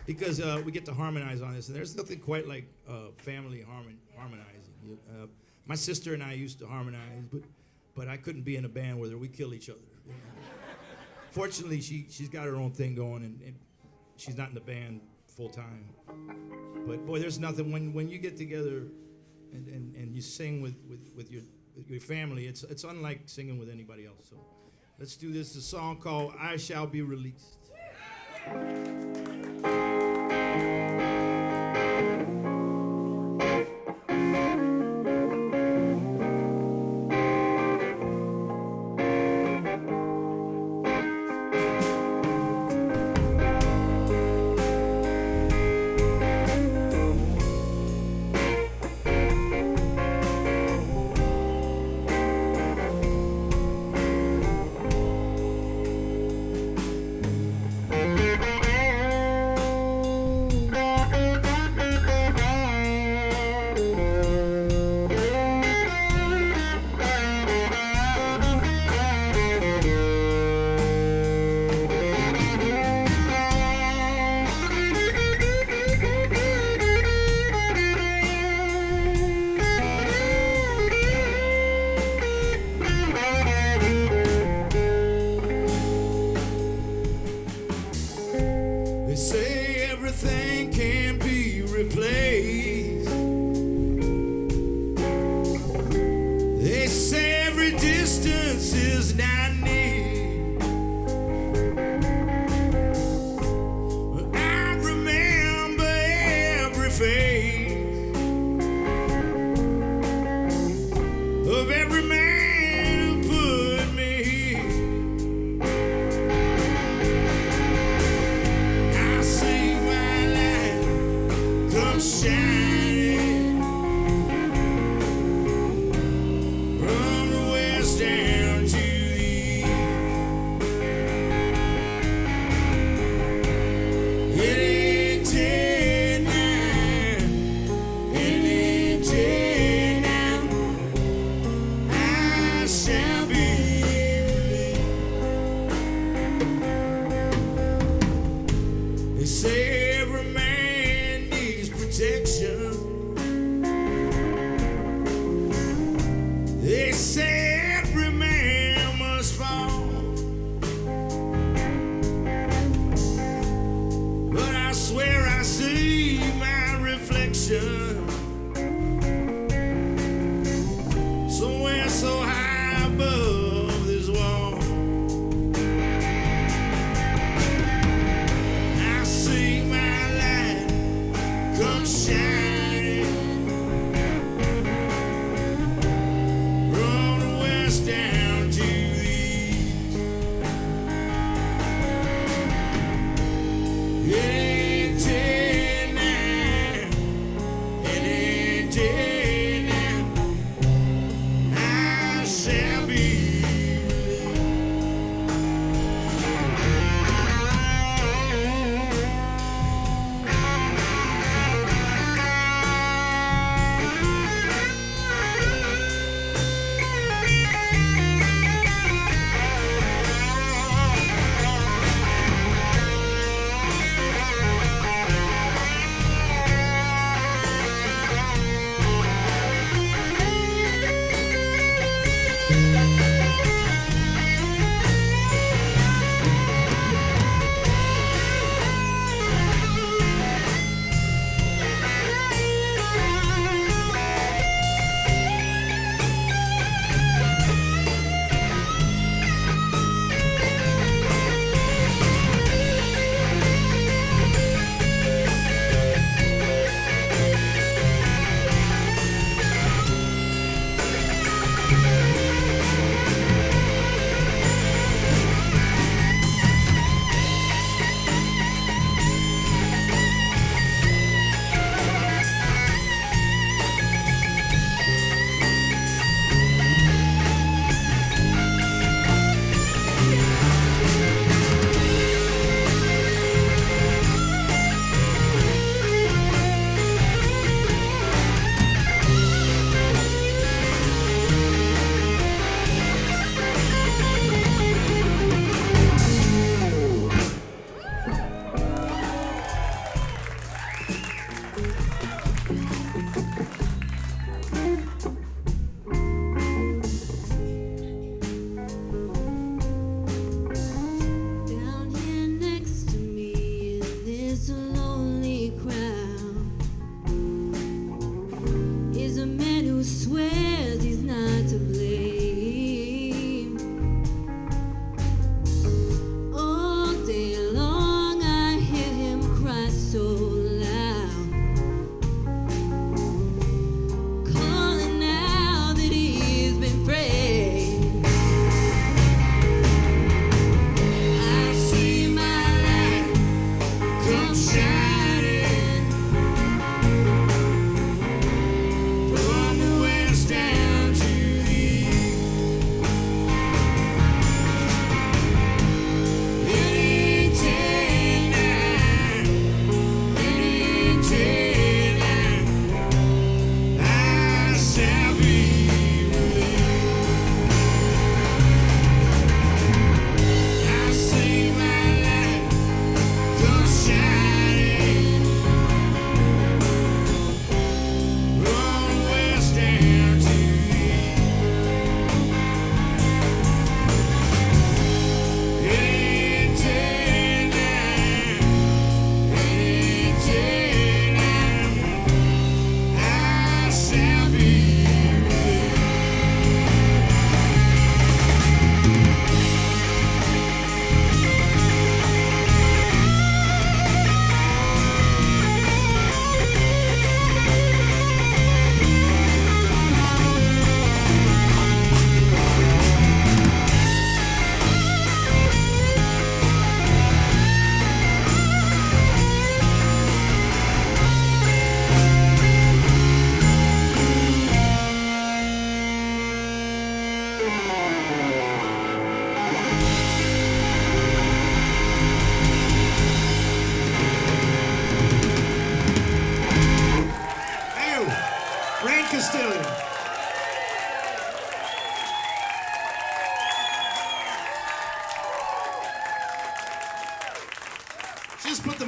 because we get to harmonize on this, and there's nothing quite like family harmonizing. My sister and I used to harmonize, but I couldn't be in a band with her. We kill each other. Fortunately, she's got her own thing going, and she's not in the band full time. But boy, there's nothing when you get together and you sing with your family. It's unlike singing with anybody else. So let's do this. A song called "I Shall Be Released." Down to the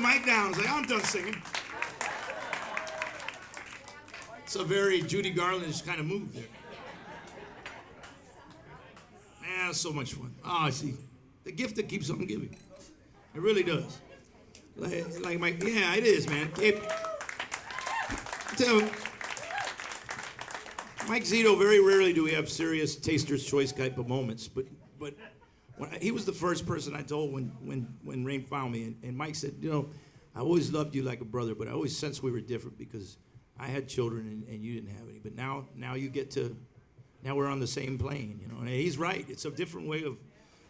mic down. I was like, I'm done singing. It's a very Judy Garland kind of move there. Man, it's so much fun. Oh, see, the gift that keeps on giving. It really does. Like my, yeah, it is, man. Tell him, Mike Zito, very rarely do we have serious taster's choice type of moments, but he was the first person I told when Rayne found me, and Mike said, you know, I always loved you like a brother, but I always sensed we were different because I had children and you didn't have any. But now you get to, now we're on the same plane, you know. And he's right. It's a different way of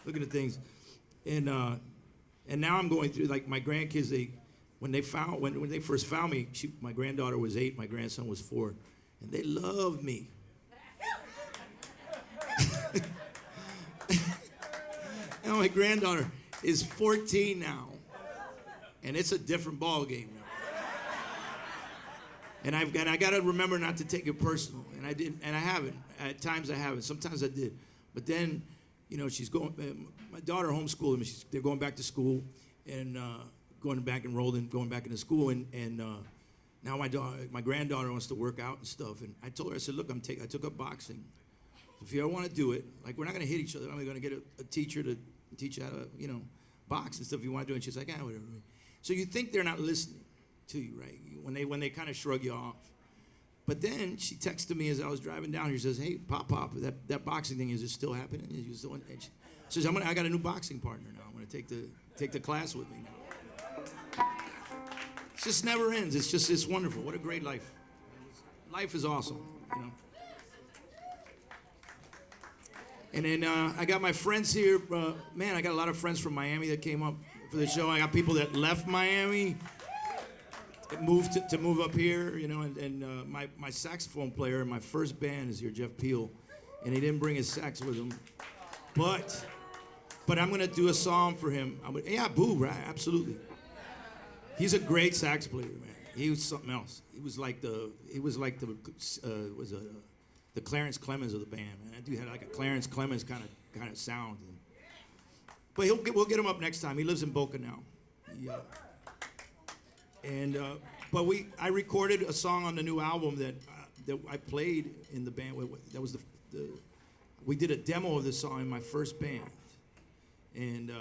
looking at things. And now I'm going through, like, my grandkids, when they first found me, my granddaughter was 8, my grandson was 4, and they loved me. Now my granddaughter is 14 now, and it's a different ball game now. And I got to remember not to take it personal, and I didn't, and I haven't. At times I haven't. Sometimes I did, but then, you know, she's going. My daughter homeschooled them. They're going back to school, and going back into school, and now my granddaughter wants to work out and stuff. And I told her, I said, look, I took up boxing. If you ever want to do it, like, we're not going to hit each other. I'm going to get a teacher to teach you how to, you know, box and stuff if you want to do it. And she's like, whatever. So you think they're not listening to you, right? When they kind of shrug you off. But then she texted me as I was driving down here. She says, hey, Pop, that boxing thing, is it still happening? Is you still? And she says, I got a new boxing partner now. I'm going to take the class with me now. It just never ends. It's wonderful. What a great life. Life is awesome, you know. And then I got my friends here. Man, I got a lot of friends from Miami that came up for the show. I got people that left Miami, moved to move up here, you know. And my saxophone player in my first band is here, Jeff Peel, and he didn't bring his sax with him. But I'm gonna do a song for him. Boo, right? Absolutely. He's a great sax player, man. He was something else. He was like the Clarence Clemens of the band, man. That dude had like a Clarence Clemens kind of sound. But we'll get him up next time. He lives in Boca now. Yeah. And I recorded a song on the new album that I played in the band. That was we did a demo of this song in my first band, and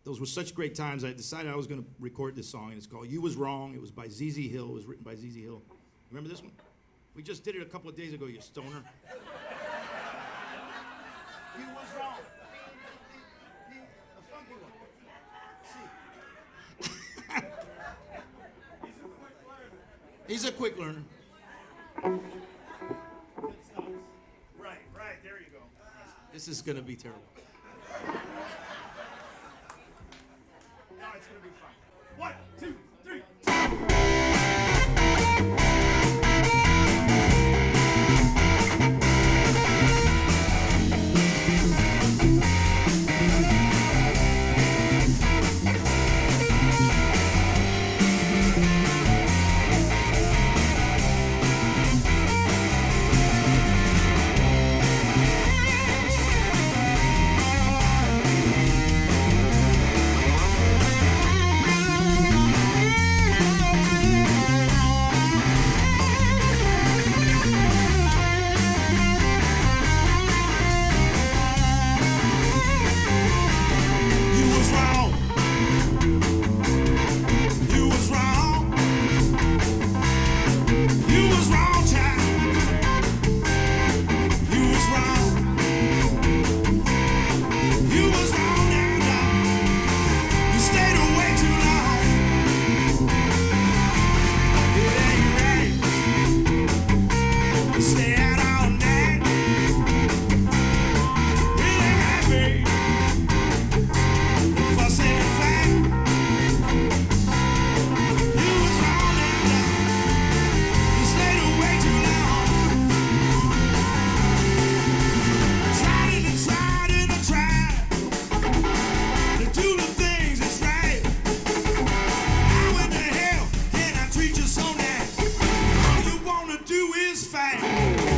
those were such great times. I decided I was going to record this song, and it's called "You Was Wrong." It was by ZZ Hill. It was written by ZZ Hill. Remember this one? We just did it a couple of days ago, you stoner. You was wrong. The funky one. See. He's a quick learner. Right, there you go. This is gonna be terrible. No, it's gonna be fun. 1, 2, 3. All you wanna do is fight.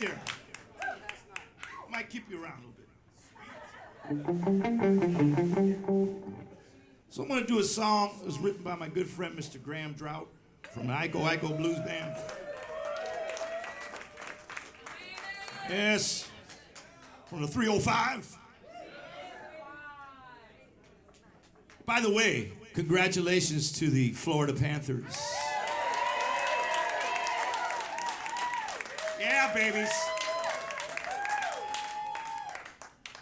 there. Might keep you around a little bit. So I'm gonna do a song that was written by my good friend Mr. Graham Drought from the Iko Blues Band. Yes, from the 305. By the way, congratulations to the Florida Panthers. Yeah, babies.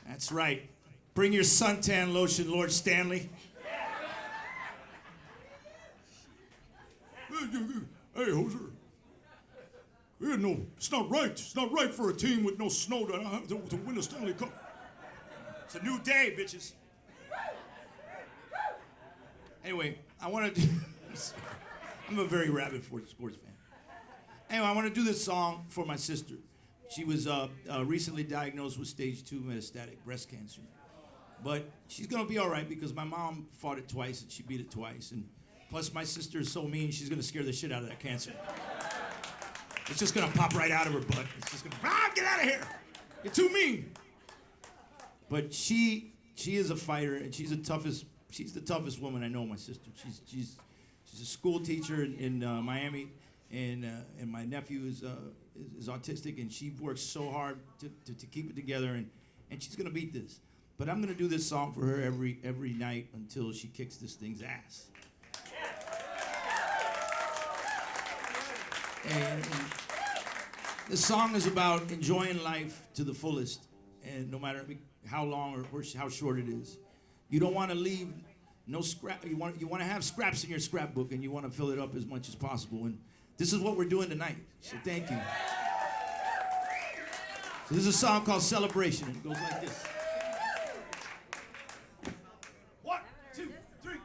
That's right. Bring your suntan lotion, Lord Stanley. Hey, Hoser. Yeah, no, it's not right. It's not right for a team with no snow to win a Stanley Cup. It's a new day, bitches. Anyway, I want to do... I'm a very rabid sports fan. Anyway, I want to do this song for my sister. She was recently diagnosed with stage 2 metastatic breast cancer. But she's going to be all right because my mom fought it twice and she beat it twice. And plus, my sister is so mean, she's going to scare the shit out of that cancer. It's just going to pop right out of her butt. It's just going to, get out of here. You're too mean. But she is a fighter, and she's the toughest woman I know, my sister. She's a school teacher in Miami, and my nephew is autistic, and she works so hard to keep it together, and she's going to beat this. But I'm going to do this song for her every night until she kicks this thing's ass. And this song is about enjoying life to the fullest, and no matter how long or how short it is. You don't want to leave no scrap. You want to have scraps in your scrapbook, and you want to fill it up as much as possible. And this is what we're doing tonight. So thank you. So this is a song called Celebration, and it goes like this. 1, 2, 3.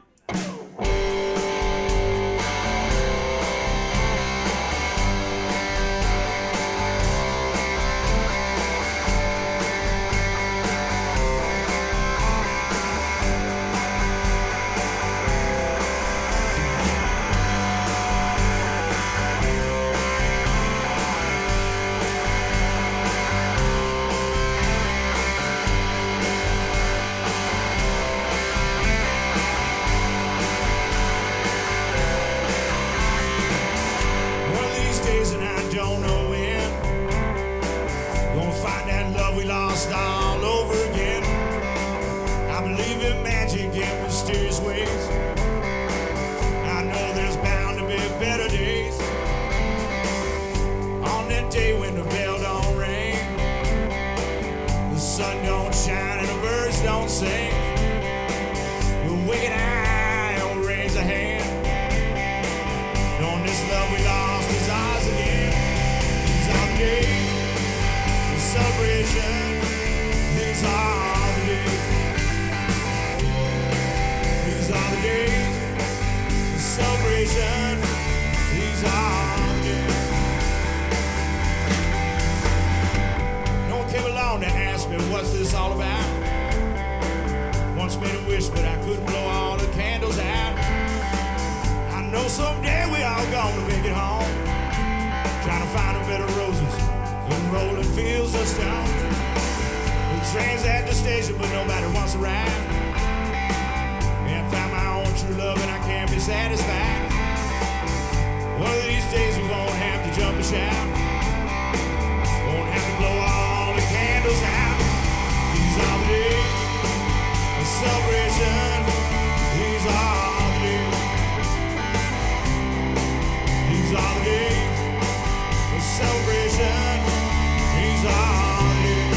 All over again. I believe in magic and mysterious ways. I know there's bound to be better days. On that day when the bell don't ring, the sun don't shine and the birds don't sing, the wicked eye don't raise a hand. Knowing this love we lost is ours again. These are the days of celebration. These are the days. These are the days of celebration. These are the days. No one came along to ask me what's this all about. Once made a wish, but I couldn't blow all the candles out. I know someday we all gonna make it home, trying to find a bed of roses in rolling fields of stone. Trains at the station, but nobody wants to ride. Can't find my own true love, and I can't be satisfied. One of these days we're gonna have to jump and shout. Won't have to blow all the candles out. These are the days of celebration. These are the days. These are the days of celebration. These are the days.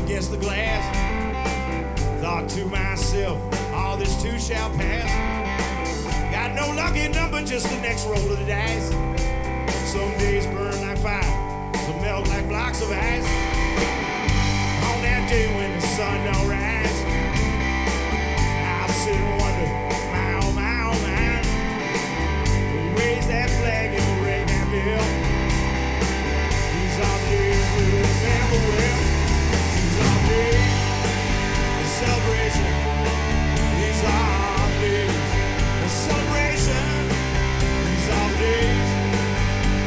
against the glass. Thought to myself, all this too shall pass. Got no lucky number, just the next roll of the dice. Some days burn like fire, some melt like blocks of ice. On that day when the sun don't rise, I'll sit and wonder, my oh my oh my, raise that flag and ring that bell. These are days we'll remember well. These are days of celebration. These are days of celebration. These are days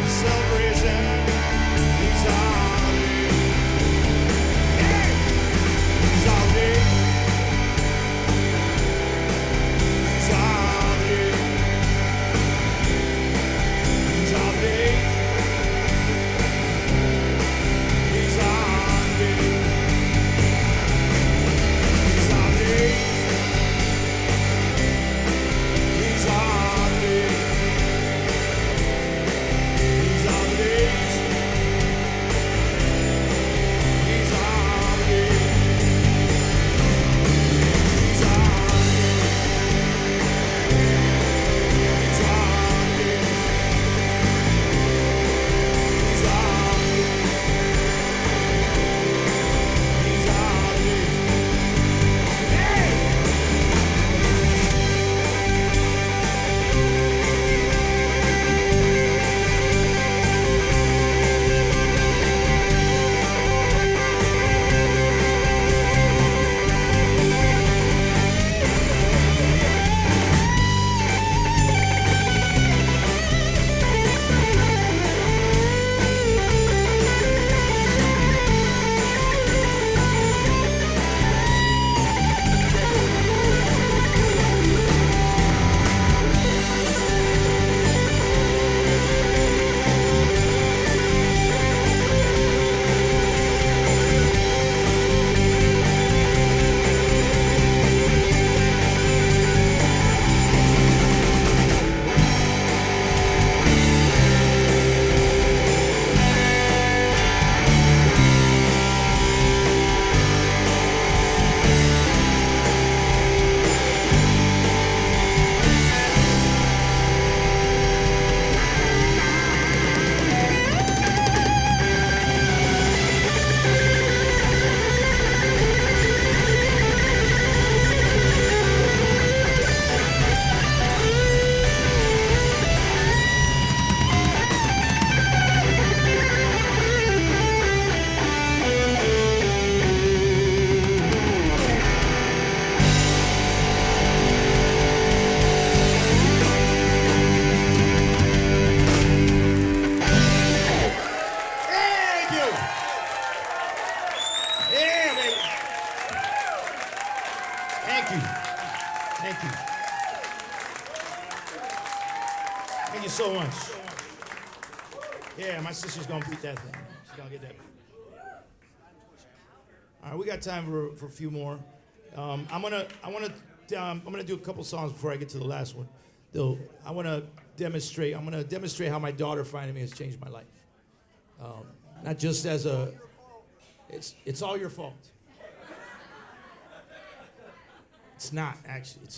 of celebration. These are days. Yeah. These are days. These are days. These are days. These are days. These are days. These are days. These are days. These are days. These are Thank you so much. Yeah, my sister's gonna beat that thing. She's gonna get that. All right, we got time for a few more. I'm gonna do a couple songs before I get to the last one. Though I'm gonna demonstrate how my daughter finding me has changed my life. Not just as a, it's all your fault. It's not actually.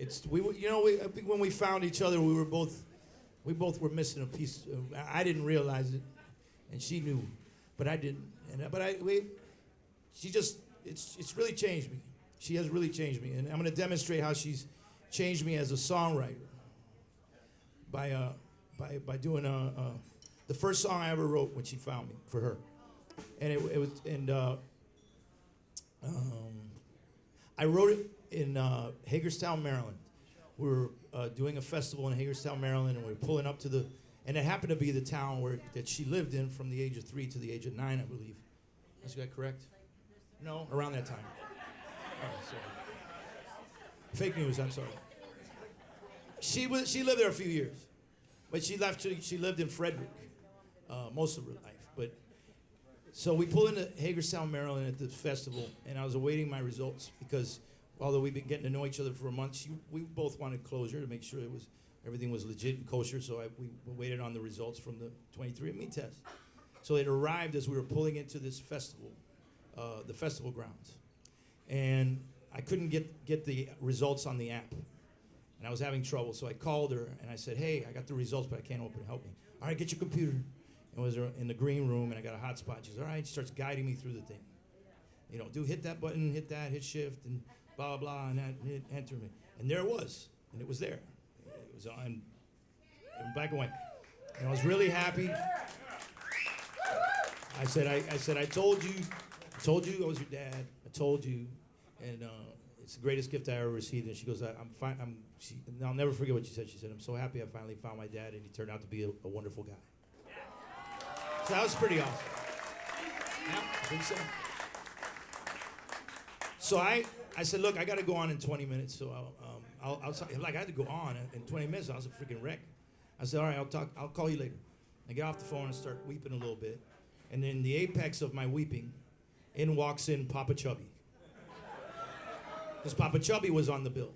I think when we found each other, we both were missing a piece. I didn't realize it, and she knew, but I didn't. It's really changed me. She has really changed me, and I'm going to demonstrate how she's changed me as a songwriter by doing the first song I ever wrote when she found me for her, and I wrote it in Hagerstown, Maryland. We were doing a festival in Hagerstown, Maryland, and we were pulling up to and it happened to be the town that she lived in from the age of 3 to the age of 9, I believe. Is that correct? No, around that time. All right, sorry. Fake news, I'm sorry. She lived there a few years, but she lived in Frederick most of her life. But so we pulled into Hagerstown, Maryland at the festival, and I was awaiting my results because although we've been getting to know each other for a month, we both wanted closure to make sure everything was legit and kosher. So we waited on the results from the 23andMe test. So it arrived as we were pulling into this festival the festival grounds. And I couldn't get the results on the app. And I was having trouble, so I called her and I said, hey, I got the results, but I can't open it. Help me. All right, get your computer. And was in the green room, and I got a hotspot. She says, all right. She starts guiding me through the thing. You know, hit that button, hit that, hit shift, and blah, blah, blah, and that, hit enter me. And there it was, and it was there. It was on in black and white. And I was really happy. I said, I told you I was your dad. I told you, and it's the greatest gift I ever received. And she goes, I'm fine. I'll never forget what she said. She said, I'm so happy I finally found my dad, and he turned out to be a wonderful guy. So that was pretty awesome. Yeah, I think so. So I said, look, I got to go on in 20 minutes. So I'll like I had to go on in 20 minutes. I was a freaking wreck. I said, all right, I'll call you later. I get off the phone and start weeping a little bit. And in the apex of my weeping, in walks in Papa Chubby. Because Papa Chubby was on the bill.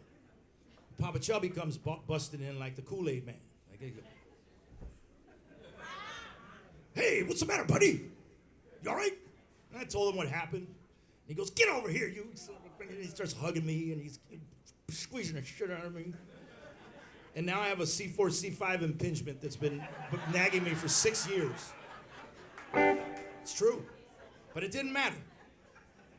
Papa Chubby comes busting in like the Kool-Aid man. Like, hey, what's the matter, buddy? You all right? And I told him what happened. He goes, get over here, you. And he starts hugging me, and he's squeezing the shit out of me. And now I have a C4, C5 impingement that's been nagging me for 6 years. It's true. But it didn't matter.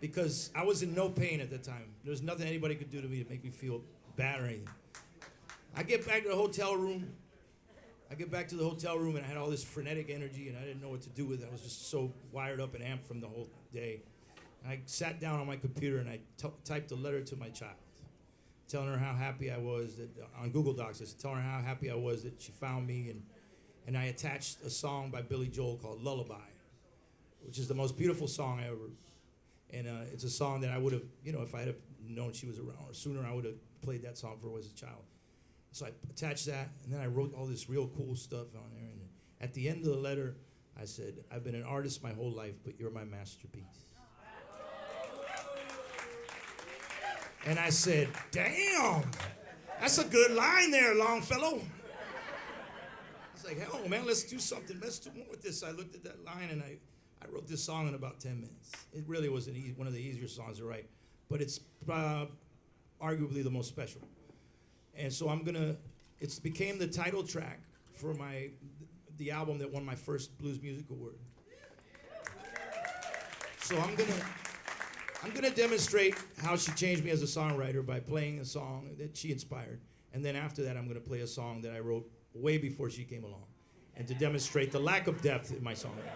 Because I was in no pain at that time. There was nothing anybody could do to me to make me feel bad or anything. I get back to the hotel room. And I had all this frenetic energy, and I didn't know what to do with it. I was just so wired up and amped from the whole day. I sat down on my computer and I typed a letter to my child, telling her how happy I was that on Google Docs. I said, telling her how happy I was that she found me, and I attached a song by Billy Joel called Lullaby, which is the most beautiful song I ever. And it's a song that I would have, if I had known she was around or sooner, I would have played that song for her as a child. So I attached that, and then I wrote all this real cool stuff on there. And at the end of the letter, I said, I've been an artist my whole life, but you're my masterpiece. And I said, damn, that's a good line there, Longfellow. It's like, hell, man, let's do something. Let's do more with this. I looked at that line, and I wrote this song in about 10 minutes. It really was one of the easier songs to write, but it's arguably the most special. And so it became the title track for the album that won my first Blues Music Award. So I'm gonna demonstrate how she changed me as a songwriter by playing a song that she inspired. And then after that, I'm gonna play a song that I wrote way before she came along, and to demonstrate the lack of depth in my songwriting.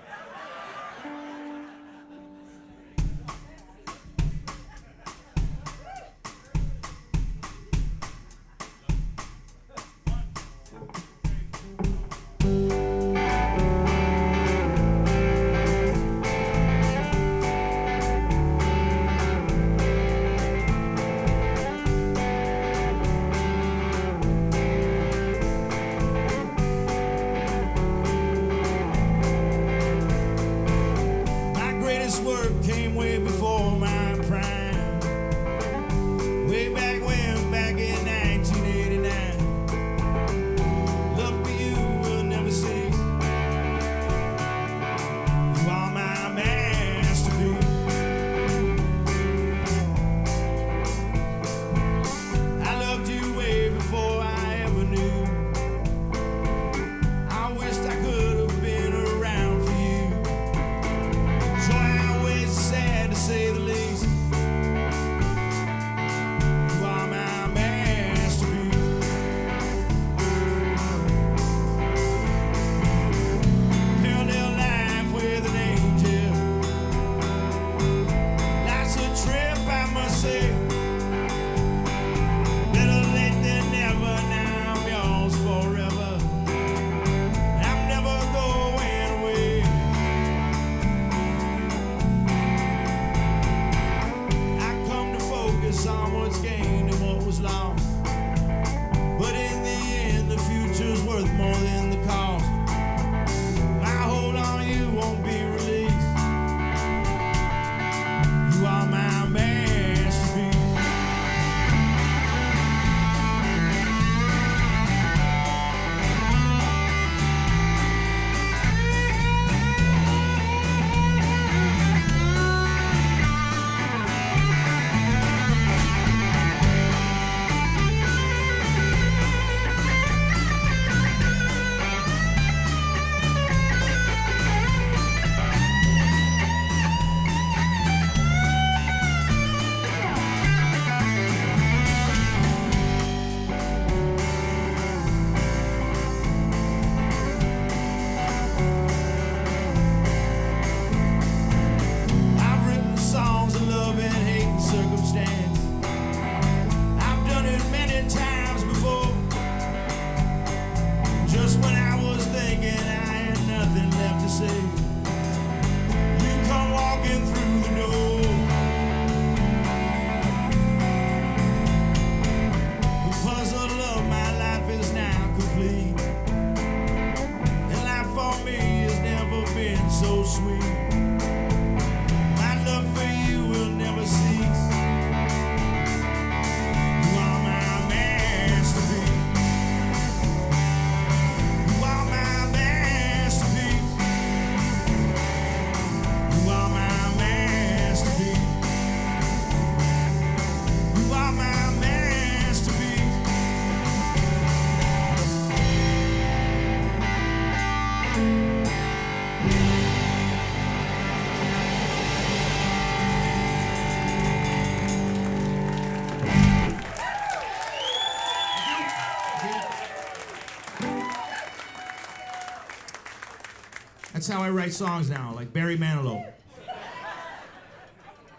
how I write songs now, like Barry Manilow.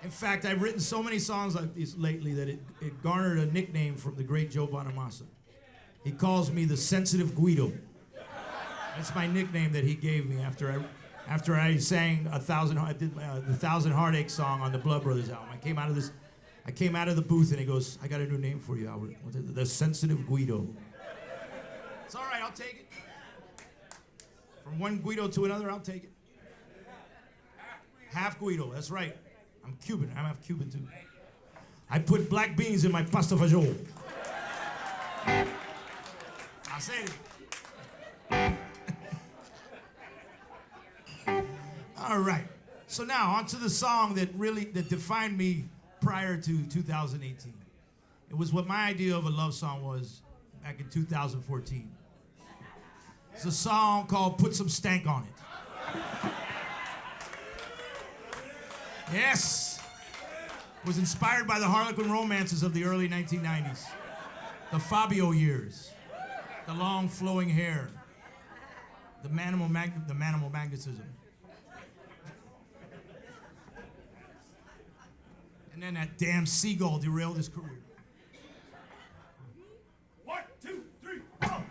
In fact, I've written so many songs like these lately that it garnered a nickname from the great Joe Bonamassa. He calls me the Sensitive Guido. That's my nickname that he gave me after I sang the Thousand Heartache song on the Blood Brothers album. I came out of the booth and he goes, "I got a new name for you, Albert. The Sensitive Guido." It's all right, I'll take it. From one Guido to another, I'll take it. Half Guido, that's right. I'm Cuban. I'm half Cuban too. I put black beans in my pasta fagioli. I said it. All right. So now on to the song that defined me prior to 2018. It was what my idea of a love song was back in 2014. It's a song called "Put Some Stank On It." Yes. It was inspired by the Harlequin romances of the early 1990s. The Fabio years. The long flowing hair. The manimal magnetism. And then that damn seagull derailed his career. 1, 2, 3, 4.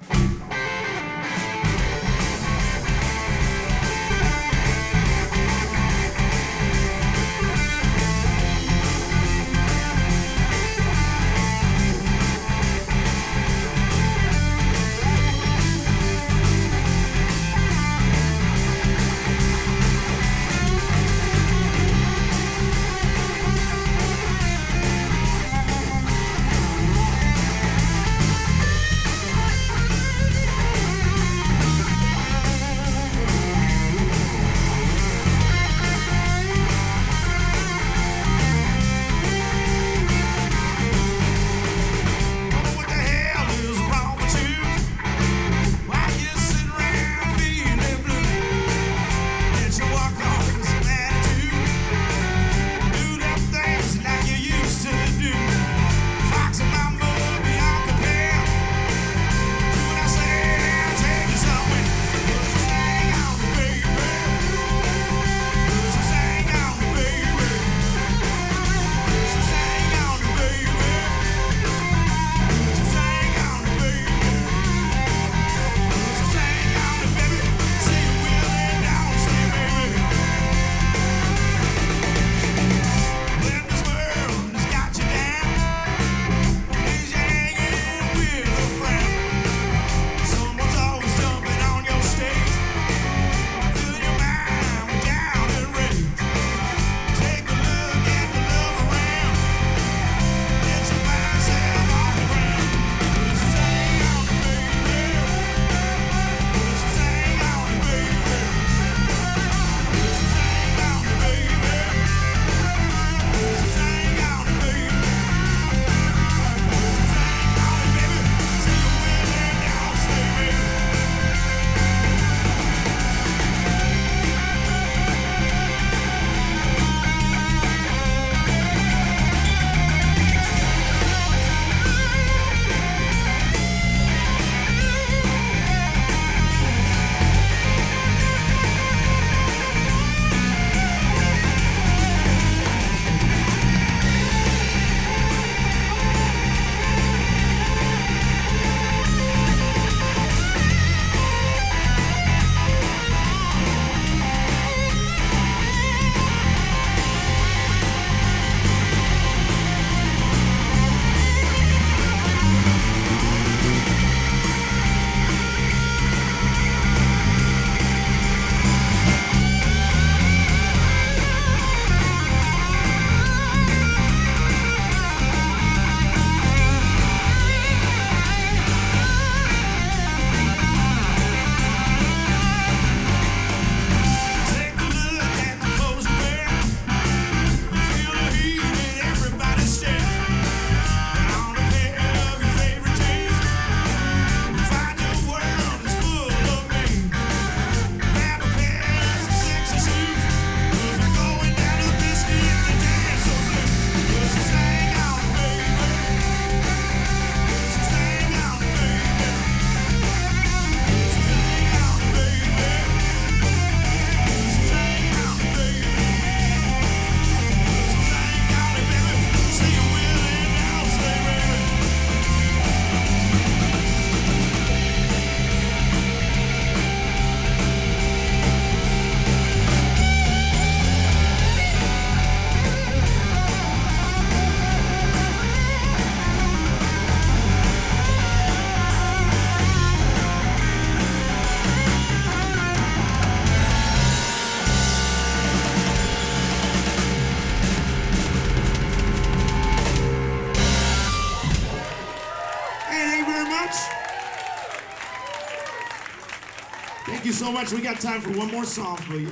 so much. We got time for one more song for you.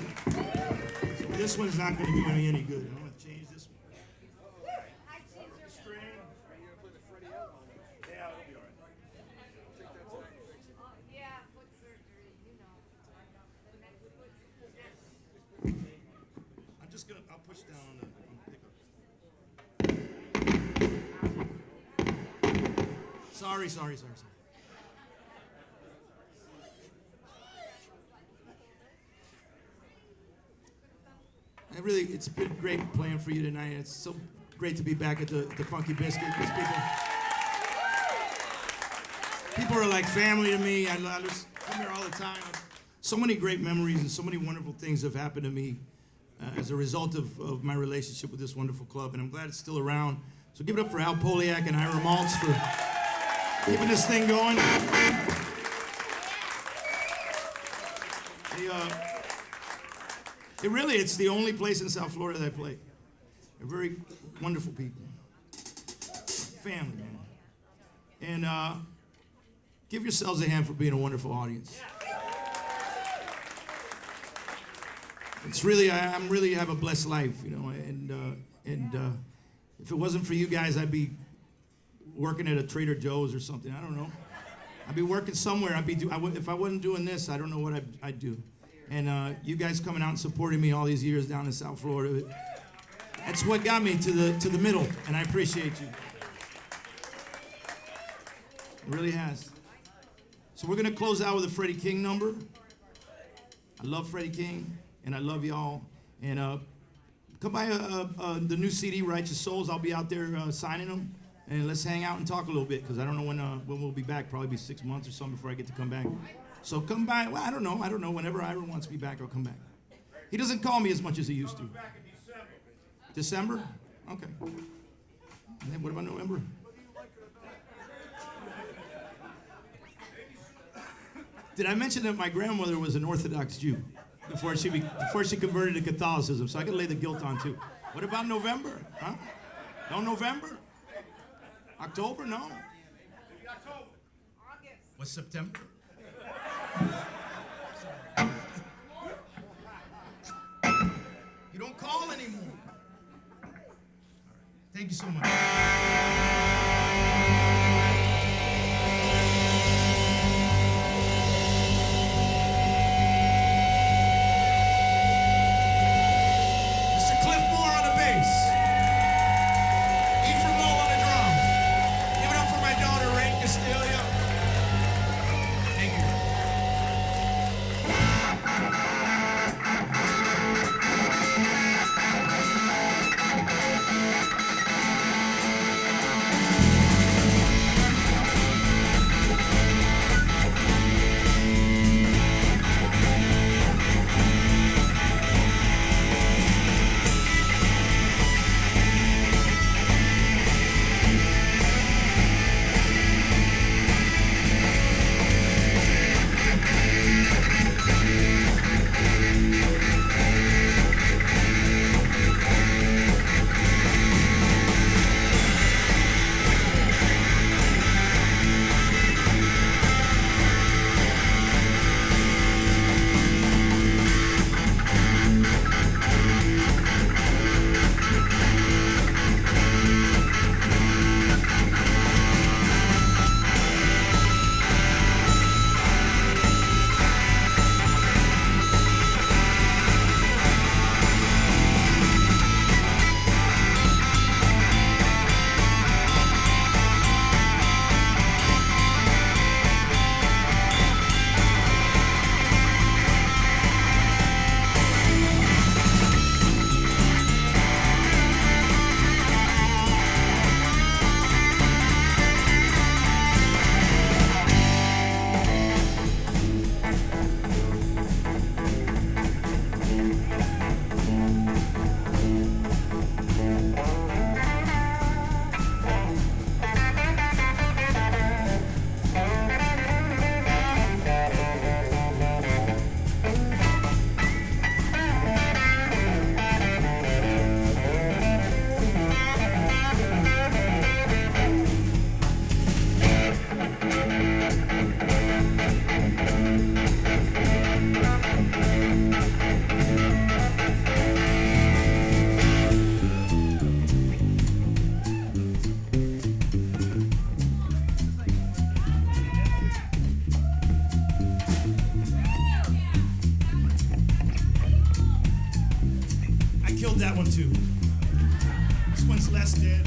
So this one's not going to do me any good. I'm going to change this one. String. Yeah, it'll be all right. I'm just going to, I'll push down on the pickup. Sorry. It's been great playing for you tonight. It's so great to be back at the Funky Biscuit. These people are like family to me. I just come here all the time. So many great memories and so many wonderful things have happened to me as a result of my relationship with this wonderful club, and I'm glad it's still around. So give it up for Al Poliak and Ira Maltz for keeping this thing going. It's the only place in South Florida that I play. They're very wonderful people. Family, man. And give yourselves a hand for being a wonderful audience. It's really, I'm really have a blessed life, you know, and if it wasn't for you guys, I'd be working at a Trader Joe's or something. I don't know. I'd be working somewhere. If I wasn't doing this, I don't know what I'd do. And you guys coming out and supporting me all these years down in South Florida, that's what got me to the middle, and I appreciate you. It really has. So we're gonna close out with a Freddie King number. I love Freddie King, and I love y'all. And come by the new CD, Righteous Souls. I'll be out there signing them, and let's hang out and talk a little bit, because I don't know when we'll be back. Probably be 6 months or something before I get to come back. So come by. Well, I don't know. Whenever Ira wants me back, I'll come back. He doesn't call me as much as he used to. December? Okay. And then what about November? Did I mention that my grandmother was an Orthodox Jew before she converted to Catholicism? So I can lay the guilt on too. What about November? Huh? No November? October? No. What's September? You don't call anymore. All right. Thank you so much. Mr. Cliff Moore on the bass. Ephraim on the drums. Give it up for my daughter, Rayne Castiglia. Thank you. one too. This one's less dead.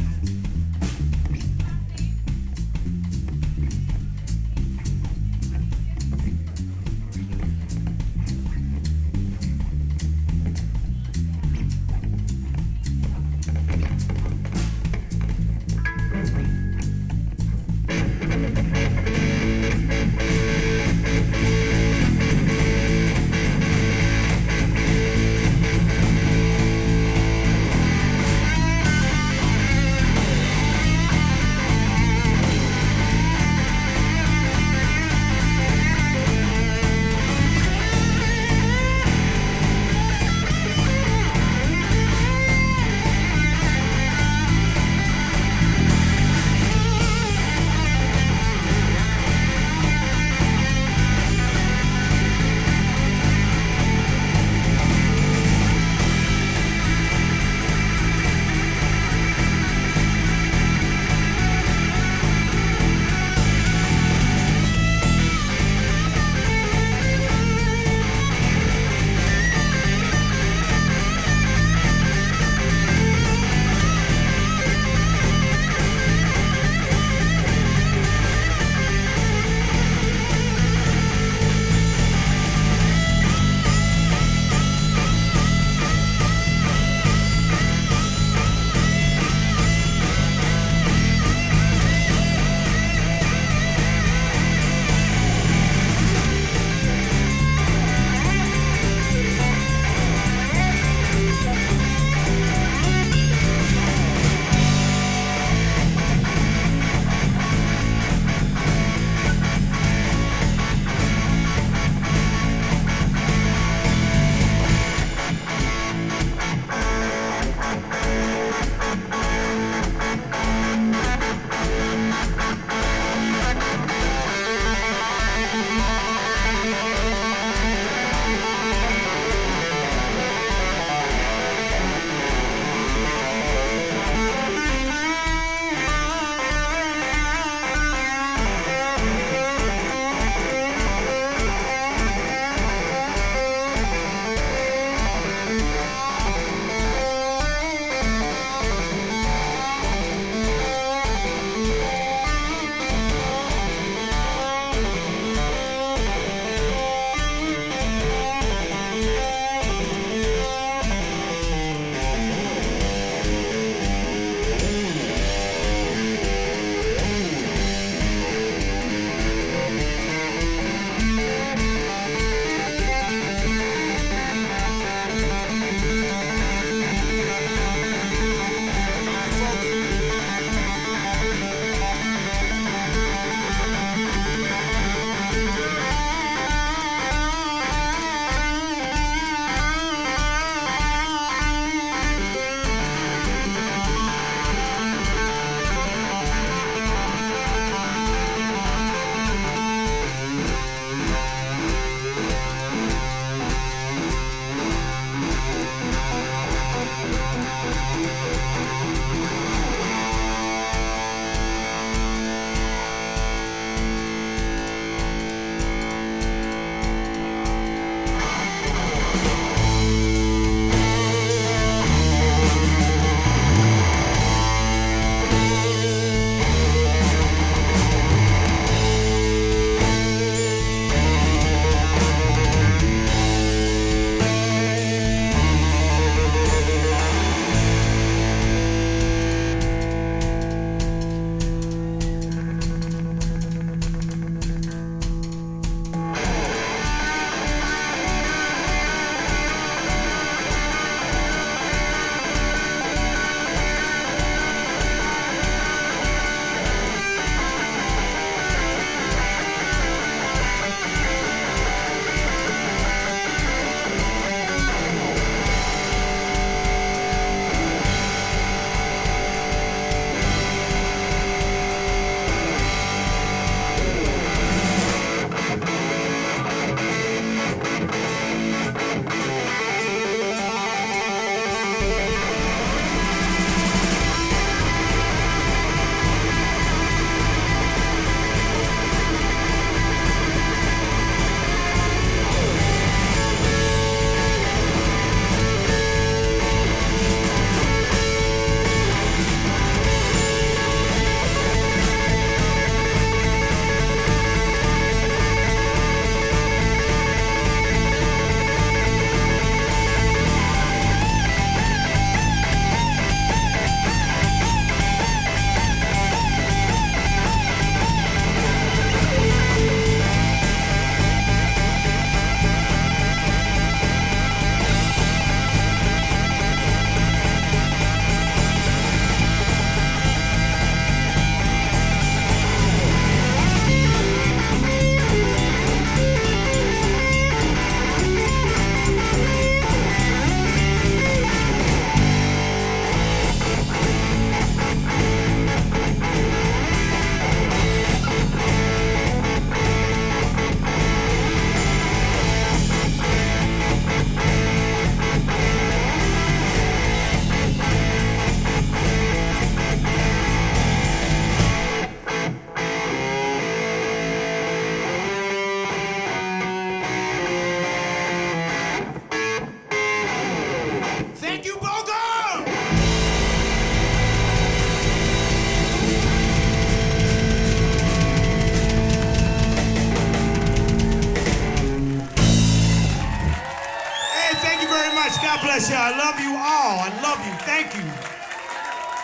bless you. I love you all. I love you. Thank you.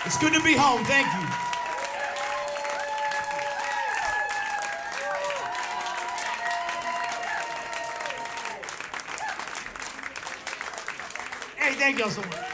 It's good to be home. Thank you. Hey, thank y'all so much.